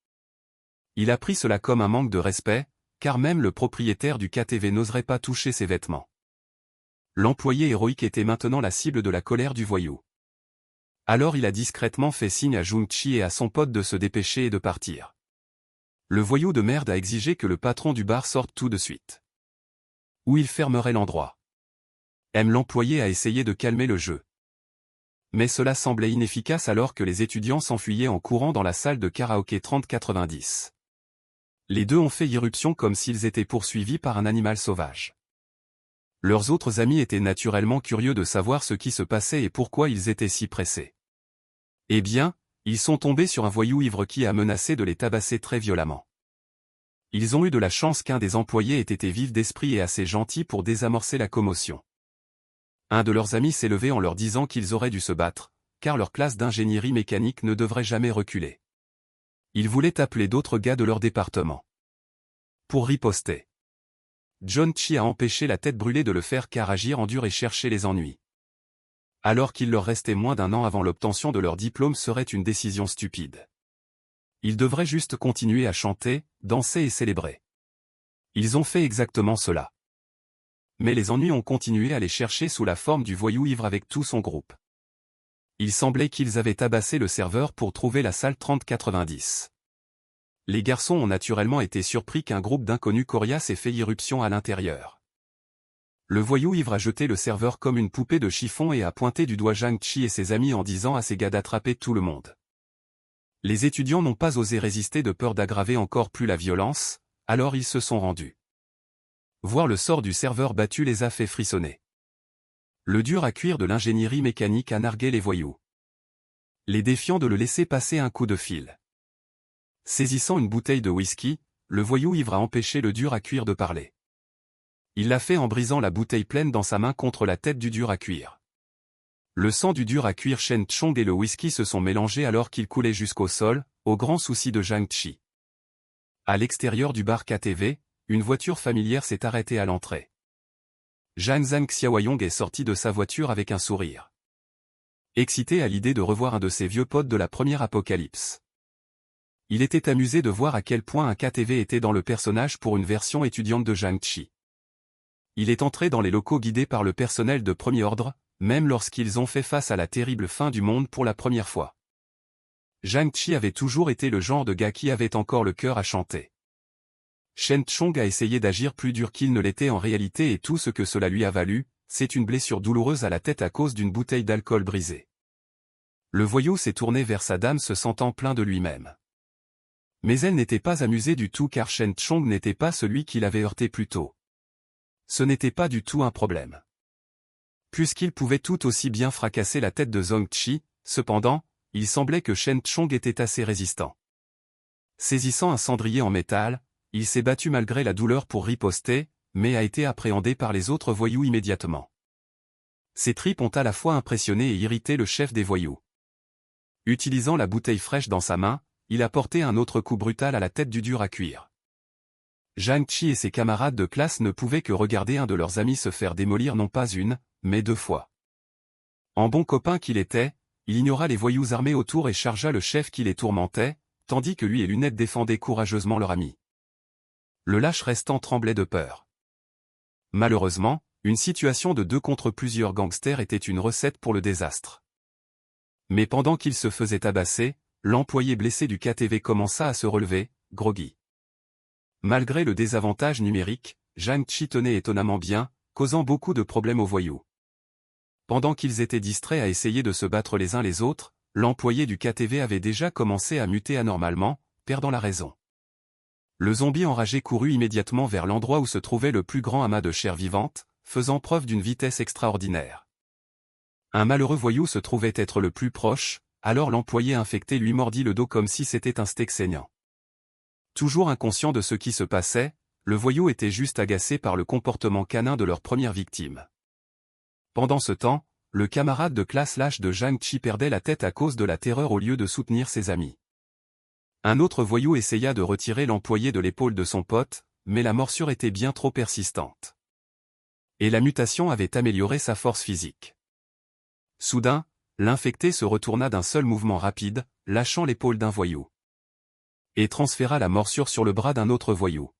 Speaker 1: Il a pris cela comme un manque de respect, car même le propriétaire du KTV n'oserait pas toucher ses vêtements. L'employé héroïque était maintenant la cible de la colère du voyou. Alors il a discrètement fait signe à Zhang Chi et à son pote de se dépêcher et de partir. Le voyou de merde a exigé que le patron du bar sorte tout de suite. Ou il fermerait l'endroit. L'employé a essayé de calmer le jeu. Mais cela semblait inefficace alors que les étudiants s'enfuyaient en courant dans la salle de karaoké 3090. Les deux ont fait irruption comme s'ils étaient poursuivis par un animal sauvage. Leurs autres amis étaient naturellement curieux de savoir ce qui se passait et pourquoi ils étaient si pressés. Eh bien, ils sont tombés sur un voyou ivre qui a menacé de les tabasser très violemment. Ils ont eu de la chance qu'un des employés ait été vif d'esprit et assez gentil pour désamorcer la commotion. Un de leurs amis s'est levé en leur disant qu'ils auraient dû se battre, car leur classe d'ingénierie mécanique ne devrait jamais reculer. Ils voulaient appeler d'autres gars de leur département. Pour riposter. Zhang Chi a empêché la tête brûlée de le faire car agir en dur et chercher les ennuis. Alors qu'il leur restait moins d'un an avant l'obtention de leur diplôme serait une décision stupide. Ils devraient juste continuer à chanter, danser et célébrer. Ils ont fait exactement cela. Mais les ennuis ont continué à les chercher sous la forme du voyou ivre avec tout son groupe. Il semblait qu'ils avaient tabassé le serveur pour trouver la salle 3090. Les garçons ont naturellement été surpris qu'un groupe d'inconnus coriaces ait fait irruption à l'intérieur. Le voyou ivre a jeté le serveur comme une poupée de chiffon et a pointé du doigt Zhang Chi et ses amis en disant à ses gars d'attraper tout le monde. Les étudiants n'ont pas osé résister de peur d'aggraver encore plus la violence, alors ils se sont rendus. Voir le sort du serveur battu les a fait frissonner. Le dur à cuire de l'ingénierie mécanique a nargué les voyous. Les défiant de le laisser passer un coup de fil. Saisissant une bouteille de whisky, le voyou ivre a empêché le dur à cuire de parler. Il l'a fait en brisant la bouteille pleine dans sa main contre la tête du dur à cuire. Le sang du dur à cuire Shen Chong et le whisky se sont mélangés alors qu'il coulait jusqu'au sol, au grand souci de Zhang Chi. À l'extérieur du bar KTV, une voiture familière s'est arrêtée à l'entrée. Zhang Xiaoyong est sorti de sa voiture avec un sourire. Excité à l'idée de revoir un de ses vieux potes de la première apocalypse. Il était amusé de voir à quel point un KTV était dans le personnage pour une version étudiante de Zhang Chi. Il est entré dans les locaux guidés par le personnel de premier ordre, même lorsqu'ils ont fait face à la terrible fin du monde pour la première fois. Zhang Chi avait toujours été le genre de gars qui avait encore le cœur à chanter. Shen Chong a essayé d'agir plus dur qu'il ne l'était en réalité et tout ce que cela lui a valu, c'est une blessure douloureuse à la tête à cause d'une bouteille d'alcool brisée. Le voyou s'est tourné vers sa dame se sentant plein de lui-même. Mais elle n'était pas amusée du tout car Shen Chong n'était pas celui qui l'avait heurté plus tôt. Ce n'était pas du tout un problème. Puisqu'il pouvait tout aussi bien fracasser la tête de Zhong Chi, cependant, il semblait que Shen Chong était assez résistant. Saisissant un cendrier en métal, il s'est battu malgré la douleur pour riposter, mais a été appréhendé par les autres voyous immédiatement. Ses tripes ont à la fois impressionné et irrité le chef des voyous. Utilisant la bouteille fraîche dans sa main, il a porté un autre coup brutal à la tête du dur à cuire. Zhang Chi et ses camarades de classe ne pouvaient que regarder un de leurs amis se faire démolir non pas une, mais 2 fois. En bon copain qu'il était, il ignora les voyous armés autour et chargea le chef qui les tourmentait, tandis que lui et Lunette défendaient courageusement leur ami. Le lâche restant tremblait de peur. Malheureusement, une situation de 2 contre plusieurs gangsters était une recette pour le désastre. Mais pendant qu'il se faisait tabasser, l'employé blessé du KTV commença à se relever, groggy. Malgré le désavantage numérique, Zhang Chi tenait étonnamment bien, causant beaucoup de problèmes aux voyous. Pendant qu'ils étaient distraits à essayer de se battre les uns les autres, l'employé du KTV avait déjà commencé à muter anormalement, perdant la raison. Le zombie enragé courut immédiatement vers l'endroit où se trouvait le plus grand amas de chair vivante, faisant preuve d'une vitesse extraordinaire. Un malheureux voyou se trouvait être le plus proche, alors l'employé infecté lui mordit le dos comme si c'était un steak saignant. Toujours inconscient de ce qui se passait, le voyou était juste agacé par le comportement canin de leur première victime. Pendant ce temps, le camarade de classe lâche de Zhang Chi perdait la tête à cause de la terreur au lieu de soutenir ses amis. Un autre voyou essaya de retirer l'employé de l'épaule de son pote, mais la morsure était bien trop persistante. Et la mutation avait amélioré sa force physique. Soudain, l'infecté se retourna d'un seul mouvement rapide, lâchant l'épaule d'un voyou. Et transféra la morsure sur le bras d'un autre voyou.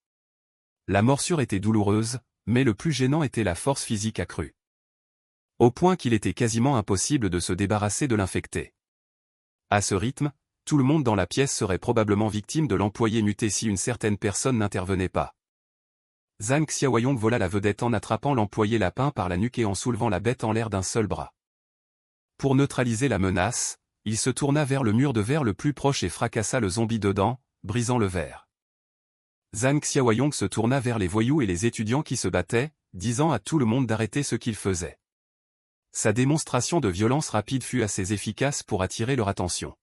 Speaker 1: La morsure était douloureuse, mais le plus gênant était la force physique accrue. Au point qu'il était quasiment impossible de se débarrasser de l'infecté. À ce rythme, tout le monde dans la pièce serait probablement victime de l'employé muté si une certaine personne n'intervenait pas. Zhang Xiaoyong vola la vedette en attrapant l'employé lapin par la nuque et en soulevant la bête en l'air d'un seul bras. Pour neutraliser la menace, il se tourna vers le mur de verre le plus proche et fracassa le zombie dedans, brisant le verre. Zhang Xiaoyong se tourna vers les voyous et les étudiants qui se battaient, disant à tout le monde d'arrêter ce qu'ils faisaient. Sa démonstration de violence rapide fut assez efficace pour attirer leur attention.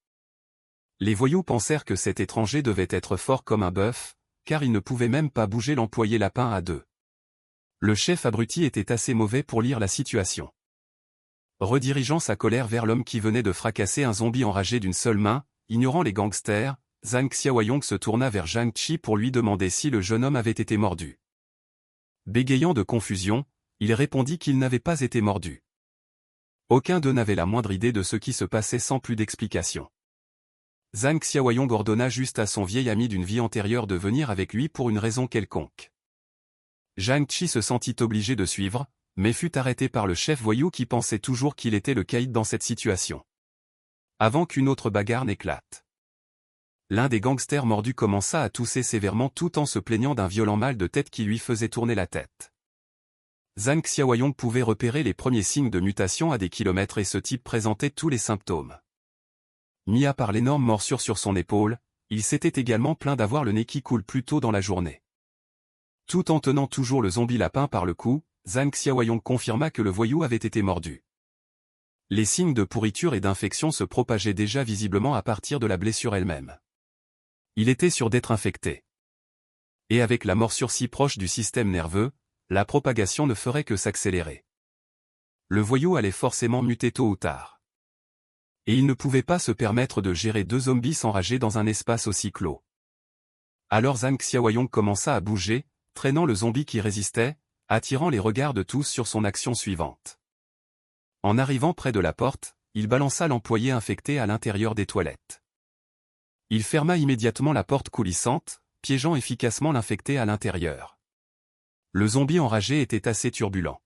Speaker 1: Les voyous pensèrent que cet étranger devait être fort comme un bœuf, car il ne pouvait même pas bouger l'employé lapin à 2. Le chef abruti était assez mauvais pour lire la situation. Redirigeant sa colère vers l'homme qui venait de fracasser un zombie enragé d'une seule main, ignorant les gangsters, Zhang Xiaoyong se tourna vers Zhang Chi pour lui demander si le jeune homme avait été mordu. Bégayant de confusion, il répondit qu'il n'avait pas été mordu. Aucun d'eux n'avait la moindre idée de ce qui se passait sans plus d'explication. Zhang Xiaoyong ordonna juste à son vieil ami d'une vie antérieure de venir avec lui pour une raison quelconque. Zhang Chi se sentit obligé de suivre, mais fut arrêté par le chef voyou qui pensait toujours qu'il était le caïd dans cette situation. Avant qu'une autre bagarre n'éclate. L'un des gangsters mordus commença à tousser sévèrement tout en se plaignant d'un violent mal de tête qui lui faisait tourner la tête. Zhang Xiaoyong pouvait repérer les premiers signes de mutation à des kilomètres et ce type présentait tous les symptômes. Mis à part l'énorme morsure sur son épaule, il s'était également plaint d'avoir le nez qui coule plus tôt dans la journée. Tout en tenant toujours le zombie lapin par le cou, Zhang Xiaoyong confirma que le voyou avait été mordu. Les signes de pourriture et d'infection se propageaient déjà visiblement à partir de la blessure elle-même. Il était sûr d'être infecté. Et avec la morsure si proche du système nerveux, la propagation ne ferait que s'accélérer. Le voyou allait forcément muter tôt ou tard. Et il ne pouvait pas se permettre de gérer 2 zombies enragés dans un espace aussi clos. Alors Zhang Xiaoyong commença à bouger, traînant le zombie qui résistait, attirant les regards de tous sur son action suivante. En arrivant près de la porte, il balança l'employé infecté à l'intérieur des toilettes. Il ferma immédiatement la porte coulissante, piégeant efficacement l'infecté à l'intérieur. Le zombie enragé était assez turbulent.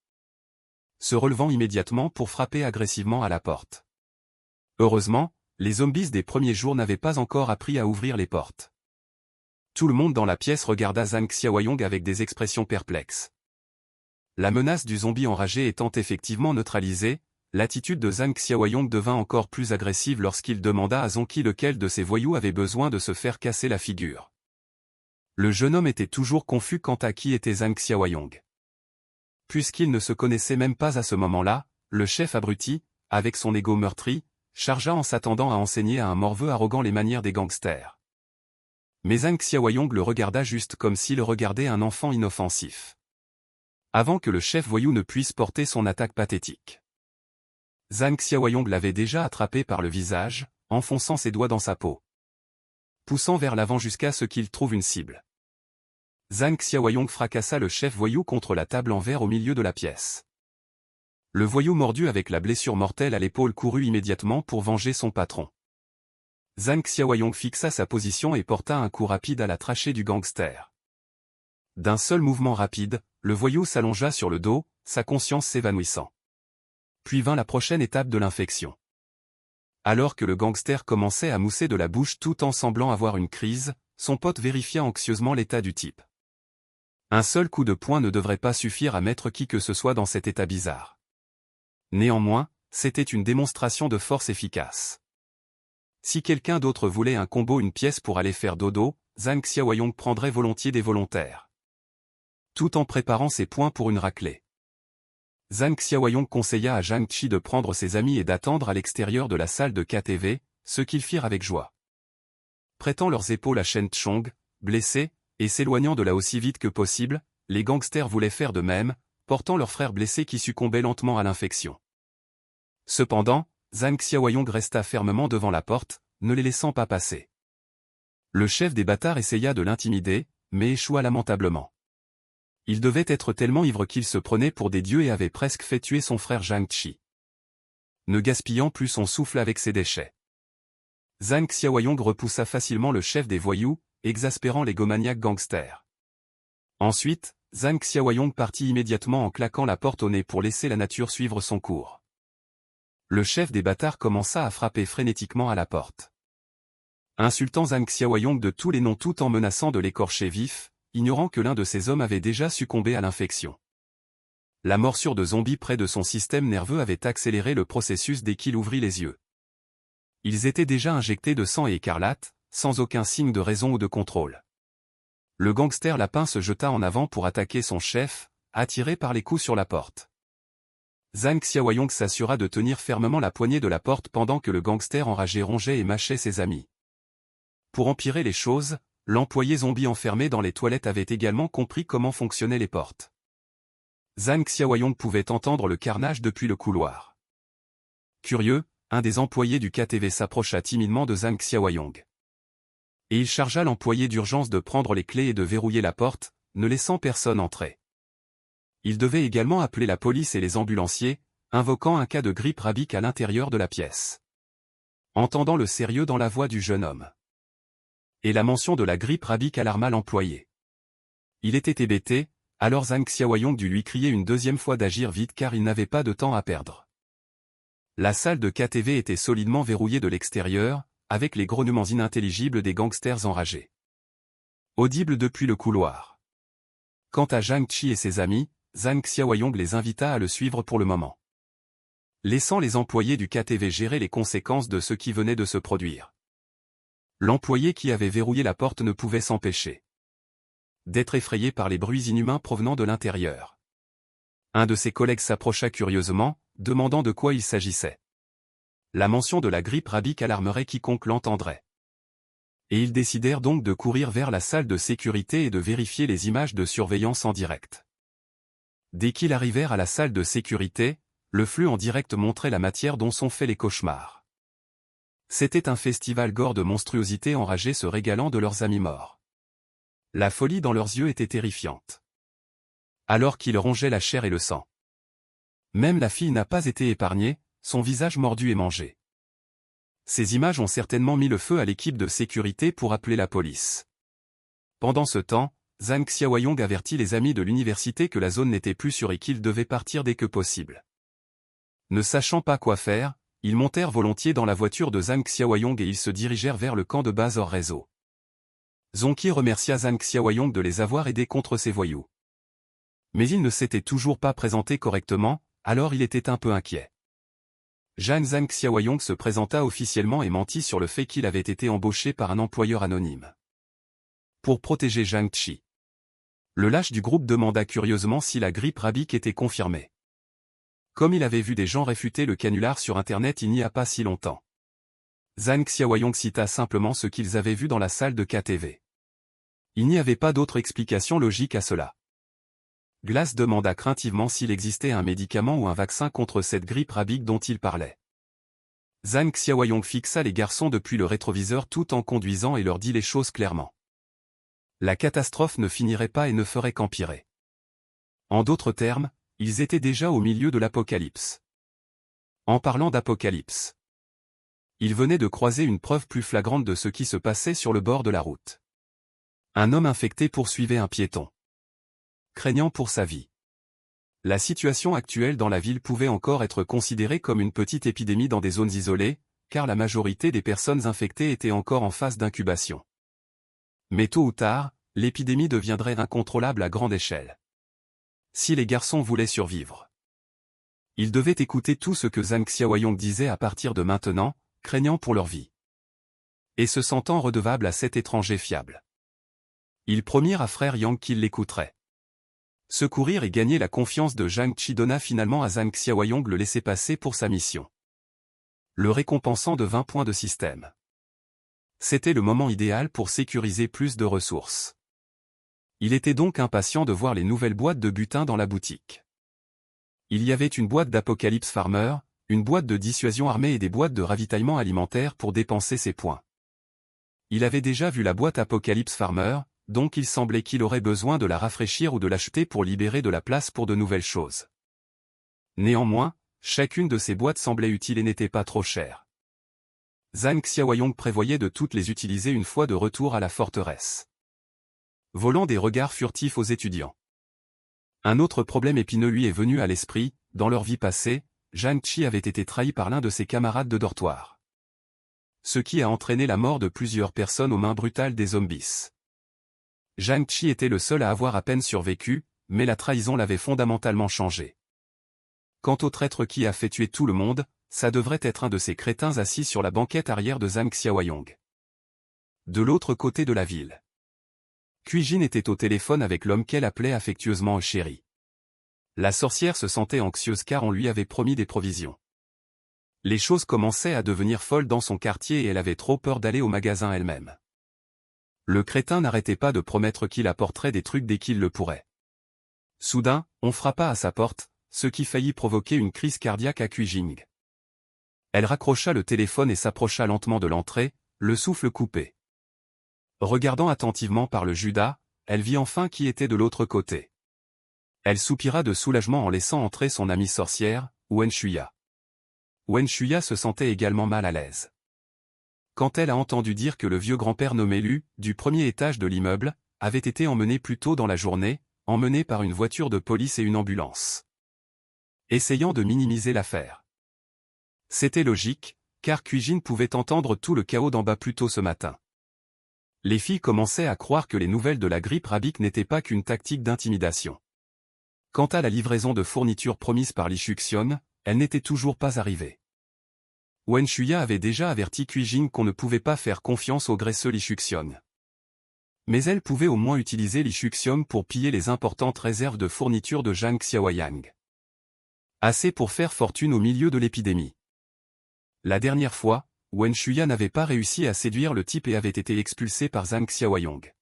Speaker 1: Se relevant immédiatement pour frapper agressivement à la porte. Heureusement, les zombies des premiers jours n'avaient pas encore appris à ouvrir les portes. Tout le monde dans la pièce regarda Zhang Xiaoyong avec des expressions perplexes. La menace du zombie enragé étant effectivement neutralisée, l'attitude de Zhang Xiaoyong devint encore plus agressive lorsqu'il demanda à Zonqi lequel de ses voyous avait besoin de se faire casser la figure. Le jeune homme était toujours confus quant à qui était Zhang Xiaoyong. Puisqu'il ne se connaissait même pas à ce moment-là, le chef abruti, avec son ego meurtri, chargea en s'attendant à enseigner à un morveux arrogant les manières des gangsters. Mais Zhang Xiaoyong le regarda juste comme s'il regardait un enfant inoffensif. Avant que le chef voyou ne puisse porter son attaque pathétique. Zhang Xiaoyong l'avait déjà attrapé par le visage, enfonçant ses doigts dans sa peau. Poussant vers l'avant jusqu'à ce qu'il trouve une cible. Zhang Xiaoyong fracassa le chef voyou contre la table en verre au milieu de la pièce. Le voyou mordu avec la blessure mortelle à l'épaule courut immédiatement pour venger son patron. Zhang Xiaoyong fixa sa position et porta un coup rapide à la trachée du gangster. D'un seul mouvement rapide, le voyou s'allongea sur le dos, sa conscience s'évanouissant. Puis vint la prochaine étape de l'infection. Alors que le gangster commençait à mousser de la bouche tout en semblant avoir une crise, son pote vérifia anxieusement l'état du type. Un seul coup de poing ne devrait pas suffire à mettre qui que ce soit dans cet état bizarre. Néanmoins, c'était une démonstration de force efficace. Si quelqu'un d'autre voulait un combo une pièce pour aller faire dodo, Zhang Xiaoyong prendrait volontiers des volontaires. Tout en préparant ses poings pour une raclée. Zhang Xiaoyong conseilla à Zhang Chi de prendre ses amis et d'attendre à l'extérieur de la salle de KTV, ce qu'ils firent avec joie. Prêtant leurs épaules à Shen Chong, blessé, et s'éloignant de là aussi vite que possible, les gangsters voulaient faire de même, portant leur frère blessé qui succombait lentement à l'infection. Cependant, Zhang Xiaoyong resta fermement devant la porte, ne les laissant pas passer. Le chef des bâtards essaya de l'intimider, mais échoua lamentablement. Il devait être tellement ivre qu'il se prenait pour des dieux et avait presque fait tuer son frère Zhang Chi. Ne gaspillant plus son souffle avec ses déchets. Zhang Xiaoyong repoussa facilement le chef des voyous, exaspérant l'égomaniaque gangster. Ensuite, Zhang Xiaoyong partit immédiatement en claquant la porte au nez pour laisser la nature suivre son cours. Le chef des bâtards commença à frapper frénétiquement à la porte. Insultant Zhang Xiaoyong de tous les noms tout en menaçant de l'écorcher vif, ignorant que l'un de ses hommes avait déjà succombé à l'infection. La morsure de zombie près de son système nerveux avait accéléré le processus dès qu'il ouvrit les yeux. Ils étaient déjà injectés de sang et écarlate, sans aucun signe de raison ou de contrôle. Le gangster lapin se jeta en avant pour attaquer son chef, attiré par les coups sur la porte. Zhang Xiaoyong s'assura de tenir fermement la poignée de la porte pendant que le gangster enragé rongeait et mâchait ses amis. Pour empirer les choses, l'employé zombie enfermé dans les toilettes avait également compris comment fonctionnaient les portes. Zhang Xiaoyong pouvait entendre le carnage depuis le couloir. Curieux, un des employés du KTV s'approcha timidement de Zhang Xiaoyong. Et il chargea l'employé d'urgence de prendre les clés et de verrouiller la porte, ne laissant personne entrer. Il devait également appeler la police et les ambulanciers, invoquant un cas de grippe rabique à l'intérieur de la pièce. Entendant le sérieux dans la voix du jeune homme. Et la mention de la grippe rabique alarma l'employé. Il était hébété, alors Zhang Xiaoyong dut lui crier une deuxième fois d'agir vite car il n'avait pas de temps à perdre. La salle de KTV était solidement verrouillée de l'extérieur, avec les grognements inintelligibles des gangsters enragés. Audibles depuis le couloir. Quant à Zhang Chi et ses amis, Zhang Xiaoyong les invita à le suivre pour le moment. Laissant les employés du KTV gérer les conséquences de ce qui venait de se produire. L'employé qui avait verrouillé la porte ne pouvait s'empêcher d'être effrayé par les bruits inhumains provenant de l'intérieur. Un de ses collègues s'approcha curieusement, demandant de quoi il s'agissait. La mention de la grippe rabique alarmerait quiconque l'entendrait. Et ils décidèrent donc de courir vers la salle de sécurité et de vérifier les images de surveillance en direct. Dès qu'ils arrivèrent à la salle de sécurité, le flux en direct montrait la matière dont sont faits les cauchemars. C'était un festival gore de monstruosités enragées se régalant de leurs amis morts. La folie dans leurs yeux était terrifiante. Alors qu'ils rongeaient la chair et le sang. Même la fille n'a pas été épargnée, son visage mordu et mangé. Ces images ont certainement mis le feu à l'équipe de sécurité pour appeler la police. Pendant ce temps, Zhang Xiaoyong avertit les amis de l'université que la zone n'était plus sûre et qu'ils devaient partir dès que possible. Ne sachant pas quoi faire, ils montèrent volontiers dans la voiture de Zhang Xiaoyong et ils se dirigèrent vers le camp de base hors réseau. Zonqi remercia Zhang Xiaoyong de les avoir aidés contre ces voyous. Mais il ne s'était toujours pas présenté correctement, alors il était un peu inquiet. Zhang Xiaoyong se présenta officiellement et mentit sur le fait qu'il avait été embauché par un employeur anonyme. Pour protéger Zhang Chi. Le lâche du groupe demanda curieusement si la grippe rabique était confirmée. Comme il avait vu des gens réfuter le canular sur Internet il n'y a pas si longtemps. Zhang Xiaoyong cita simplement ce qu'ils avaient vu dans la salle de KTV. Il n'y avait pas d'autre explication logique à cela. Glass demanda craintivement s'il existait un médicament ou un vaccin contre cette grippe rabique dont il parlait. Zhang Xiaoyong fixa les garçons depuis le rétroviseur tout en conduisant et leur dit les choses clairement. La catastrophe ne finirait pas et ne ferait qu'empirer. En d'autres termes, ils étaient déjà au milieu de l'apocalypse. En parlant d'apocalypse, ils venaient de croiser une preuve plus flagrante de ce qui se passait sur le bord de la route. Un homme infecté poursuivait un piéton, craignant pour sa vie. La situation actuelle dans la ville pouvait encore être considérée comme une petite épidémie dans des zones isolées, car la majorité des personnes infectées étaient encore en phase d'incubation. Mais tôt ou tard, l'épidémie deviendrait incontrôlable à grande échelle. Si les garçons voulaient survivre, ils devaient écouter tout ce que Zhang Xiaoyong disait à partir de maintenant, craignant pour leur vie. Et se sentant redevables à cet étranger fiable. Ils promirent à frère Yang qu'ils l'écouteraient. Secourir et gagner la confiance de Zhang Chi donna finalement à Zhang Xiaoyong le laisser-passer pour sa mission. Le récompensant de 20 points de système. C'était le moment idéal pour sécuriser plus de ressources. Il était donc impatient de voir les nouvelles boîtes de butin dans la boutique. Il y avait une boîte d'Apocalypse Farmer, une boîte de dissuasion armée et des boîtes de ravitaillement alimentaire pour dépenser ses points. Il avait déjà vu la boîte Apocalypse Farmer, donc il semblait qu'il aurait besoin de la rafraîchir ou de l'acheter pour libérer de la place pour de nouvelles choses. Néanmoins, chacune de ces boîtes semblait utile et n'était pas trop chère. Zhang Xiaoyong prévoyait de toutes les utiliser une fois de retour à la forteresse. Volant des regards furtifs aux étudiants. Un autre problème épineux lui est venu à l'esprit, dans leur vie passée, Zhang Chi avait été trahi par l'un de ses camarades de dortoir. Ce qui a entraîné la mort de plusieurs personnes aux mains brutales des zombies. Zhang Chi était le seul à avoir à peine survécu, mais la trahison l'avait fondamentalement changé. Quant au traître qui a fait tuer tout le monde, ça devrait être un de ces crétins assis sur la banquette arrière de Zhang Xiaoyong. De l'autre côté de la ville. Cuijin était au téléphone avec l'homme qu'elle appelait affectueusement chéri. La sorcière se sentait anxieuse car on lui avait promis des provisions. Les choses commençaient à devenir folles dans son quartier et elle avait trop peur d'aller au magasin elle-même. Le crétin n'arrêtait pas de promettre qu'il apporterait des trucs dès qu'il le pourrait. Soudain, on frappa à sa porte, ce qui faillit provoquer une crise cardiaque à Cuijin. Elle raccrocha le téléphone et s'approcha lentement de l'entrée, le souffle coupé. Regardant attentivement par le Judas, elle vit enfin qui était de l'autre côté. Elle soupira de soulagement en laissant entrer son amie sorcière, Wen Shuya. Wen Shuya se sentait également mal à l'aise. Quand elle a entendu dire que le vieux grand-père nommé Lu, du premier étage de l'immeuble, avait été emmené plus tôt dans la journée, emmené par une voiture de police et une ambulance. Essayant de minimiser l'affaire. C'était logique, car Cuijin pouvait entendre tout le chaos d'en bas plus tôt ce matin. Les filles commençaient à croire que les nouvelles de la grippe rabique n'étaient pas qu'une tactique d'intimidation. Quant à la livraison de fournitures promise par Li Shuxiong, elle n'était toujours pas arrivée. Wen Shuya avait déjà averti Cuijin qu'on ne pouvait pas faire confiance au graisseux Li Shuxiong. Mais elle pouvait au moins utiliser Li Shuxiong pour piller les importantes réserves de fournitures de Zhang Xiaoyang. Assez pour faire fortune au milieu de l'épidémie. La dernière fois, Wen Shuya n'avait pas réussi à séduire le type et avait été expulsé par Zhang Xiaoyang.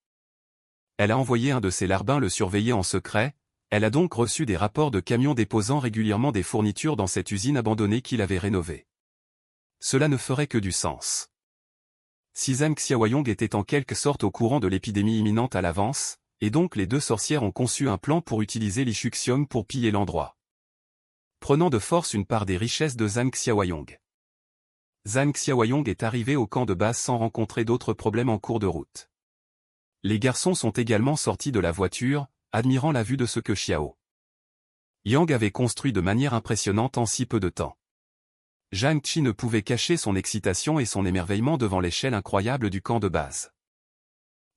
Speaker 1: Elle a envoyé un de ses larbins le surveiller en secret, elle a donc reçu des rapports de camions déposant régulièrement des fournitures dans cette usine abandonnée qu'il avait rénovée. Cela ne ferait que du sens. Si Zhang Xiaoyang était en quelque sorte au courant de l'épidémie imminente à l'avance, et donc les deux sorcières ont conçu un plan pour utiliser Li Shuxiong pour piller l'endroit. Prenant de force une part des richesses de Zhang Xiaoyang. Zhang Xiaoyang est arrivé au camp de base sans rencontrer d'autres problèmes en cours de route. Les garçons sont également sortis de la voiture, admirant la vue de ce que Xiao Yang avait construit de manière impressionnante en si peu de temps. Zhang Chi ne pouvait cacher son excitation et son émerveillement devant l'échelle incroyable du camp de base.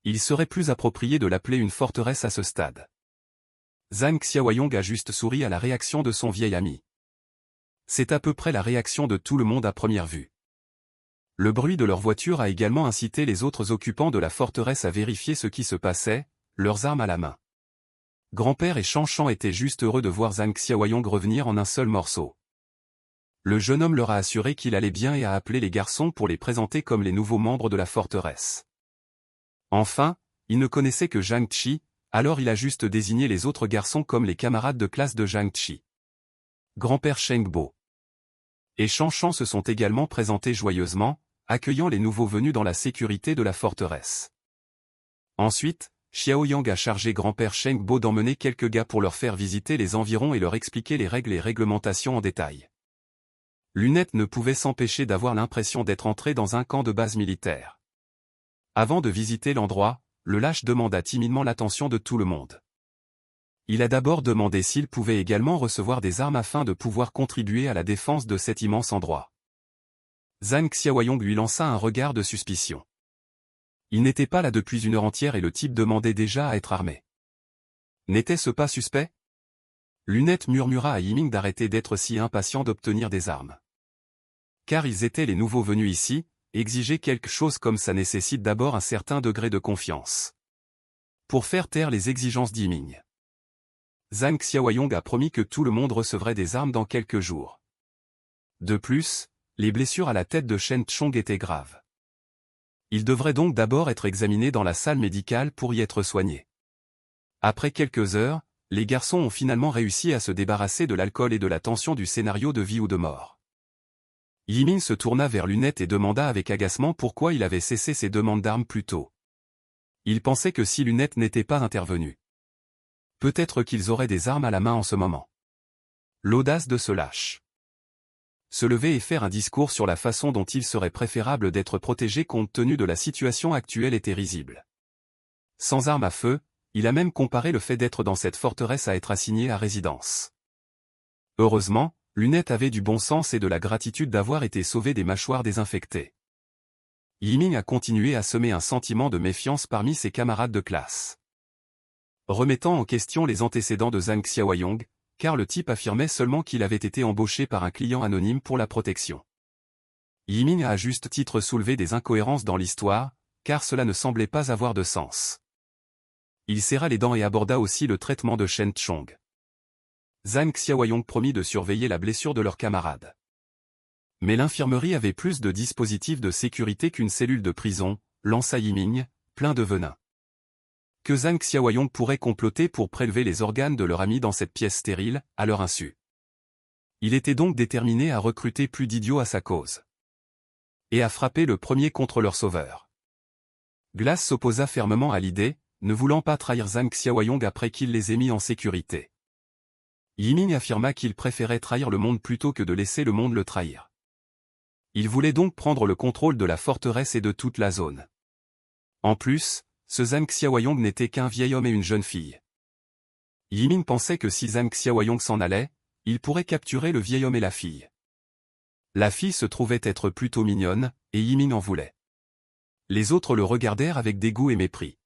Speaker 1: Il serait plus approprié de l'appeler une forteresse à ce stade. Zhang Xiaoyong a juste souri à la réaction de son vieil ami. C'est à peu près la réaction de tout le monde à première vue. Le bruit de leur voiture a également incité les autres occupants de la forteresse à vérifier ce qui se passait, leurs armes à la main. Grand-père et Shan étaient juste heureux de voir Zhang Xiaoyong revenir en un seul morceau. Le jeune homme leur a assuré qu'il allait bien et a appelé les garçons pour les présenter comme les nouveaux membres de la forteresse. Enfin, il ne connaissait que Zhang Qi, alors il a juste désigné les autres garçons comme les camarades de classe de Zhang Qi. Grand-père Shengbo et Shan se sont également présentés joyeusement, accueillant les nouveaux venus dans la sécurité de la forteresse. Ensuite, Xiaoyang a chargé grand-père Shengbo d'emmener quelques gars pour leur faire visiter les environs et leur expliquer les règles et réglementations en détail. Lunette ne pouvait s'empêcher d'avoir l'impression d'être entré dans un camp de base militaire. Avant de visiter l'endroit, le lâche demanda timidement l'attention de tout le monde. Il a d'abord demandé s'il pouvait également recevoir des armes afin de pouvoir contribuer à la défense de cet immense endroit. Zhang Xiaoyong lui lança un regard de suspicion. Il n'était pas là depuis une heure entière et le type demandait déjà à être armé. N'était-ce pas suspect? Lunette murmura à Yiming d'arrêter d'être si impatient d'obtenir des armes. Car ils étaient les nouveaux venus ici, exiger quelque chose comme ça nécessite d'abord un certain degré de confiance. Pour faire taire les exigences d'Yiming, Zhang Xiaoyong a promis que tout le monde recevrait des armes dans quelques jours. De plus, les blessures à la tête de Shen Chong étaient graves. Il devrait donc d'abord être examiné dans la salle médicale pour y être soigné. Après quelques heures, les garçons ont finalement réussi à se débarrasser de l'alcool et de la tension du scénario de vie ou de mort. Yiming se tourna vers Lunette et demanda avec agacement pourquoi il avait cessé ses demandes d'armes plus tôt. Il pensait que si Lunette n'était pas intervenu, peut-être qu'ils auraient des armes à la main en ce moment. L'audace de ce lâche. Se lever et faire un discours sur la façon dont il serait préférable d'être protégé compte tenu de la situation actuelle était risible. Sans arme à feu, il a même comparé le fait d'être dans cette forteresse à être assigné à résidence. Heureusement, Lunette avait du bon sens et de la gratitude d'avoir été sauvé des mâchoires désinfectées. Yiming a continué à semer un sentiment de méfiance parmi ses camarades de classe, remettant en question les antécédents de Zhang Xiaoyong, car le type affirmait seulement qu'il avait été embauché par un client anonyme pour la protection. Yiming a à juste titre soulevé des incohérences dans l'histoire, car cela ne semblait pas avoir de sens. Il serra les dents et aborda aussi le traitement de Shen Chong. Zhang Xiaoyong promit de surveiller la blessure de leur camarade. Mais l'infirmerie avait plus de dispositifs de sécurité qu'une cellule de prison, lança Yiming, plein de venin. Que Zhang Xiaoyong pourrait comploter pour prélever les organes de leur ami dans cette pièce stérile, à leur insu. Il était donc déterminé à recruter plus d'idiots à sa cause. Et à frapper le premier contre leur sauveur. Glace s'opposa fermement à l'idée, ne voulant pas trahir Zhang Xiaoyong après qu'il les ait mis en sécurité. Yiming affirma qu'il préférait trahir le monde plutôt que de laisser le monde le trahir. Il voulait donc prendre le contrôle de la forteresse et de toute la zone. En plus, ce Zhang Xiaoyong n'était qu'un vieil homme et une jeune fille. Yiming pensait que si Zhang Xiaoyong s'en allait, il pourrait capturer le vieil homme et la fille. La fille se trouvait être plutôt mignonne, et Yiming en voulait. Les autres le regardèrent avec dégoût et mépris.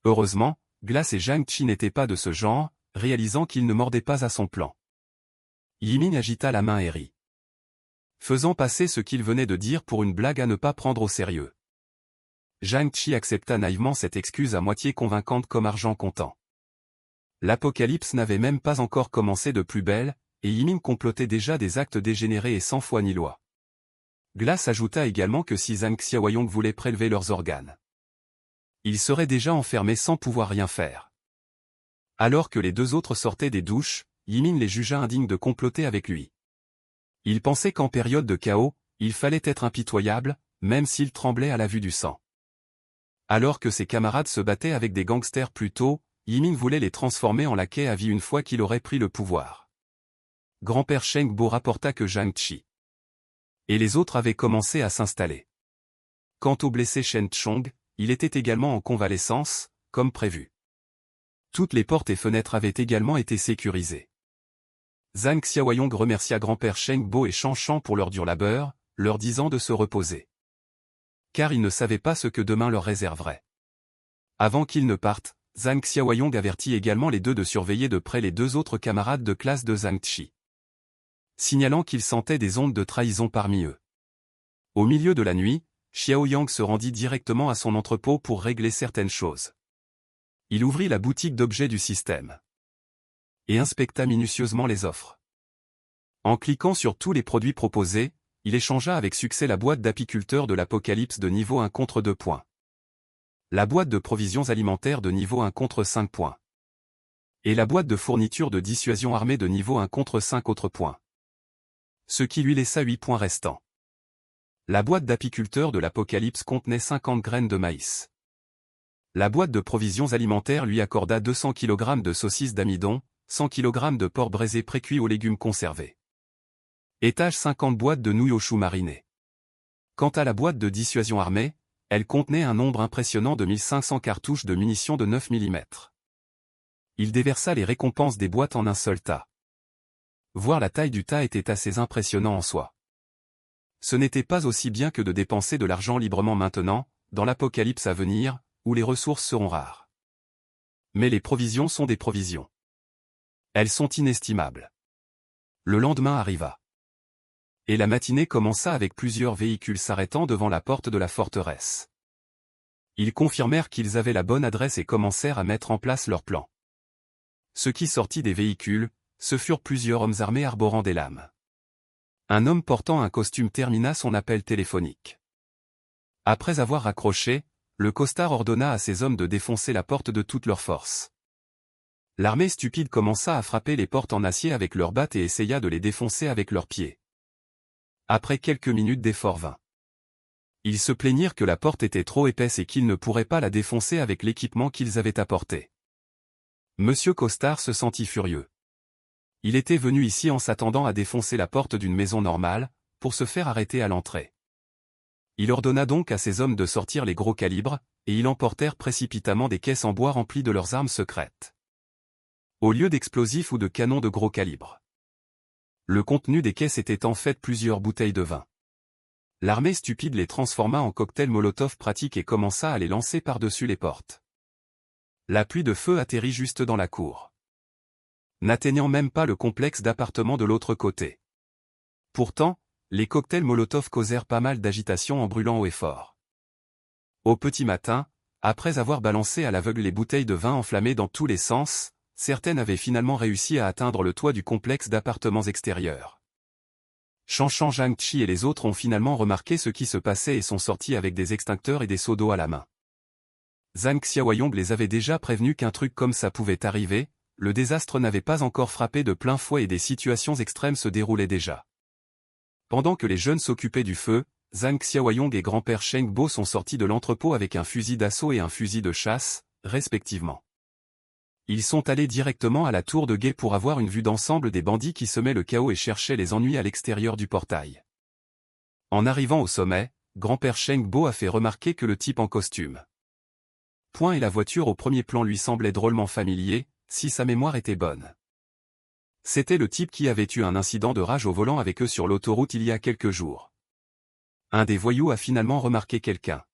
Speaker 1: Heureusement, Glace et Zhang Qi n'étaient pas de ce genre, réalisant qu'il ne mordait pas à son plan. Yiming agita la main et rit, faisant passer ce qu'il venait de dire pour une blague à ne pas prendre au sérieux. Zhang Qi accepta naïvement cette excuse à moitié convaincante comme argent comptant. L'apocalypse n'avait même pas encore commencé de plus belle, et Yiming complotait déjà des actes dégénérés et sans foi ni loi. Glace ajouta également que si Zhang Xiaoyong voulait prélever leurs organes, il serait déjà enfermé sans pouvoir rien faire. Alors que les deux autres sortaient des douches, Yiming les jugea indignes de comploter avec lui. Il pensait qu'en période de chaos, il fallait être impitoyable, même s'il tremblait à la vue du sang. Alors que ses camarades se battaient avec des gangsters plus tôt, Yiming voulait les transformer en laquais à vie une fois qu'il aurait pris le pouvoir. Grand-père Shengbo rapporta que Zhang Qi et les autres avaient commencé à s'installer. Quant au blessé Shen Chong, il était également en convalescence, comme prévu. Toutes les portes et fenêtres avaient également été sécurisées. Zhang Xiaoyong remercia grand-père Shengbo et Shan pour leur dur labeur, leur disant de se reposer. Car ils ne savaient pas ce que demain leur réserverait. Avant qu'ils ne partent, Zhang Xiaoyong avertit également les deux de surveiller de près les deux autres camarades de classe de Zhang Chi, signalant qu'il sentait des ondes de trahison parmi eux. Au milieu de la nuit, Xiao Yang se rendit directement à son entrepôt pour régler certaines choses. Il ouvrit la boutique d'objets du système et inspecta minutieusement les offres. En cliquant sur tous les produits proposés, il échangea avec succès la boîte d'apiculteur de l'Apocalypse de niveau 1 contre 2 points. La boîte de provisions alimentaires de niveau 1 contre 5 points. Et la boîte de fourniture de dissuasion armée de niveau 1 contre 5 autres points. Ce qui lui laissa 8 points restants. La boîte d'apiculteur de l'Apocalypse contenait 50 graines de maïs. La boîte de provisions alimentaires lui accorda 200 kg de saucisses d'amidon, 100 kg de porc braisé précuit aux légumes conservés. Étage 50 boîtes de nouilles aux choux marinés. Quant à la boîte de dissuasion armée, elle contenait un nombre impressionnant de 1500 cartouches de munitions de 9 mm. Il déversa les récompenses des boîtes en un seul tas. Voir la taille du tas était assez impressionnant en soi. Ce n'était pas aussi bien que de dépenser de l'argent librement maintenant, dans l'apocalypse à venir, où les ressources seront rares. Mais les provisions sont des provisions. Elles sont inestimables. Le lendemain arriva. Et la matinée commença avec plusieurs véhicules s'arrêtant devant la porte de la forteresse. Ils confirmèrent qu'ils avaient la bonne adresse et commencèrent à mettre en place leur plan. Ce qui sortit des véhicules, ce furent plusieurs hommes armés arborant des lames. Un homme portant un costume termina son appel téléphonique. Après avoir raccroché, le costard ordonna à ses hommes de défoncer la porte de toute leur force. L'armée stupide commença à frapper les portes en acier avec leurs battes et essaya de les défoncer avec leurs pieds. Après quelques minutes d'efforts vains, ils se plaignirent que la porte était trop épaisse et qu'ils ne pourraient pas la défoncer avec l'équipement qu'ils avaient apporté. Monsieur Costard se sentit furieux. Il était venu ici en s'attendant à défoncer la porte d'une maison normale, pour se faire arrêter à l'entrée. Il ordonna donc à ses hommes de sortir les gros calibres, et ils emportèrent précipitamment des caisses en bois remplies de leurs armes secrètes. Au lieu d'explosifs ou de canons de gros calibre. Le contenu des caisses était en fait plusieurs bouteilles de vin. L'armée stupide les transforma en cocktails Molotov pratiques et commença à les lancer par-dessus les portes. La pluie de feu atterrit juste dans la cour, n'atteignant même pas le complexe d'appartements de l'autre côté. Pourtant, les cocktails Molotov causèrent pas mal d'agitation en brûlant haut et fort. Au petit matin, après avoir balancé à l'aveugle les bouteilles de vin enflammées dans tous les sens, certaines avaient finalement réussi à atteindre le toit du complexe d'appartements extérieurs. Chanchan Zhang Chi et les autres ont finalement remarqué ce qui se passait et sont sortis avec des extincteurs et des seaux d'eau à la main. Zhang Xiaoyong les avait déjà prévenus qu'un truc comme ça pouvait arriver, le désastre n'avait pas encore frappé de plein fouet et des situations extrêmes se déroulaient déjà. Pendant que les jeunes s'occupaient du feu, Zhang Xiaoyong et grand-père Sheng Bo sont sortis de l'entrepôt avec un fusil d'assaut et un fusil de chasse, respectivement. Ils sont allés directement à la tour de guet pour avoir une vue d'ensemble des bandits qui semaient le chaos et cherchaient les ennuis à l'extérieur du portail. En arrivant au sommet, grand-père Sheng Bo a fait remarquer que le type en costume point et la voiture au premier plan lui semblaient drôlement familiers, si sa mémoire était bonne. C'était le type qui avait eu un incident de rage au volant avec eux sur l'autoroute il y a quelques jours. Un des voyous a finalement remarqué quelqu'un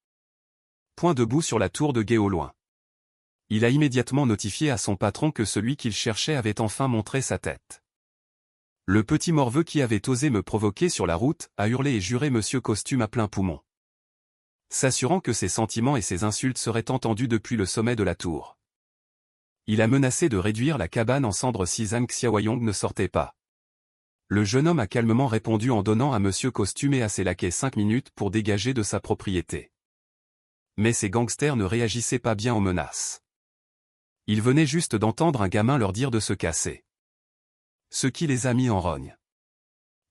Speaker 1: point debout sur la tour de guet au loin. Il a immédiatement notifié à son patron que celui qu'il cherchait avait enfin montré sa tête. Le petit morveux qui avait osé me provoquer sur la route a hurlé et juré Monsieur Costume à plein poumon, s'assurant que ses sentiments et ses insultes seraient entendus depuis le sommet de la tour. Il a menacé de réduire la cabane en cendres si Zhang Xiaoyong ne sortait pas. Le jeune homme a calmement répondu en donnant à Monsieur Costume et à ses laquais 5 minutes pour dégager de sa propriété. Mais ces gangsters ne réagissaient pas bien aux menaces. Ils venaient juste d'entendre un gamin leur dire de se casser. Ce qui les a mis en rogne.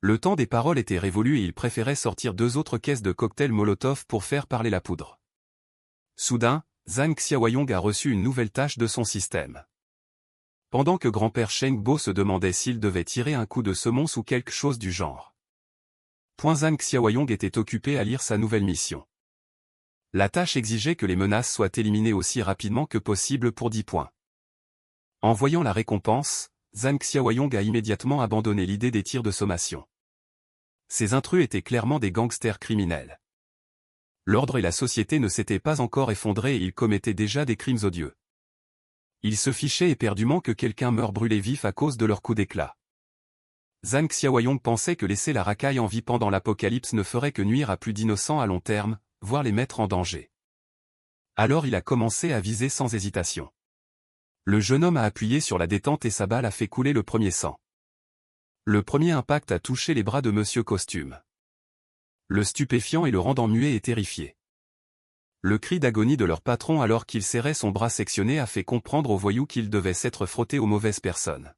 Speaker 1: Le temps des paroles était révolu et ils préféraient sortir 2 autres caisses de cocktails Molotov pour faire parler la poudre. Soudain, Zhang Xiaoyong a reçu une nouvelle tâche de son système. Pendant que grand-père Sheng Bo se demandait s'il devait tirer un coup de semonce ou quelque chose du genre. Zhang Xiaoyong était occupé à lire sa nouvelle mission. La tâche exigeait que les menaces soient éliminées aussi rapidement que possible pour 10 points. En voyant la récompense, Zhang Xiaoyong a immédiatement abandonné l'idée des tirs de sommation. Ces intrus étaient clairement des gangsters criminels. L'ordre et la société ne s'étaient pas encore effondrés et ils commettaient déjà des crimes odieux. Ils se fichaient éperdument que quelqu'un meure brûlé vif à cause de leur coup d'éclat. Zhang Xiaoyong pensait que laisser la racaille en vie pendant l'apocalypse ne ferait que nuire à plus d'innocents à long terme, voire les mettre en danger. Alors il a commencé à viser sans hésitation. Le jeune homme a appuyé sur la détente et sa balle a fait couler le premier sang. Le premier impact a touché les bras de Monsieur Costume. Le stupéfiant et le rendant muet et terrifié. Le cri d'agonie de leur patron alors qu'il serrait son bras sectionné a fait comprendre aux voyous qu'ils devaient s'être frottés aux mauvaises personnes.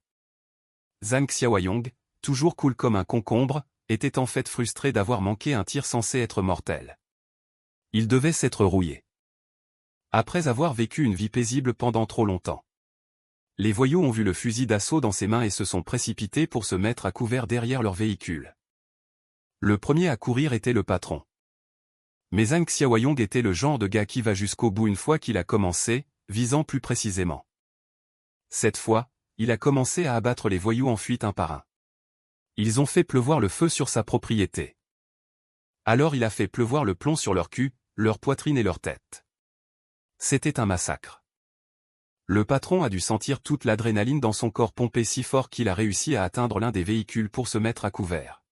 Speaker 1: Zhang Xiaoyong, toujours cool comme un concombre, était en fait frustré d'avoir manqué un tir censé être mortel. Il devait s'être rouillé. Après avoir vécu une vie paisible pendant trop longtemps. Les voyous ont vu le fusil d'assaut dans ses mains et se sont précipités pour se mettre à couvert derrière leur véhicule. Le premier à courir était le patron. Mais Zhang Xiaoyong était le genre de gars qui va jusqu'au bout une fois qu'il a commencé, visant plus précisément. Cette fois, il a commencé à abattre les voyous en fuite un par un. Ils ont fait pleuvoir le feu sur sa propriété. Alors il a fait pleuvoir le plomb sur leur cul, leur poitrine et leur tête. C'était un massacre. Le patron a dû sentir toute l'adrénaline dans son corps pomper si fort qu'il a réussi à atteindre l'un des véhicules pour se mettre à couvert.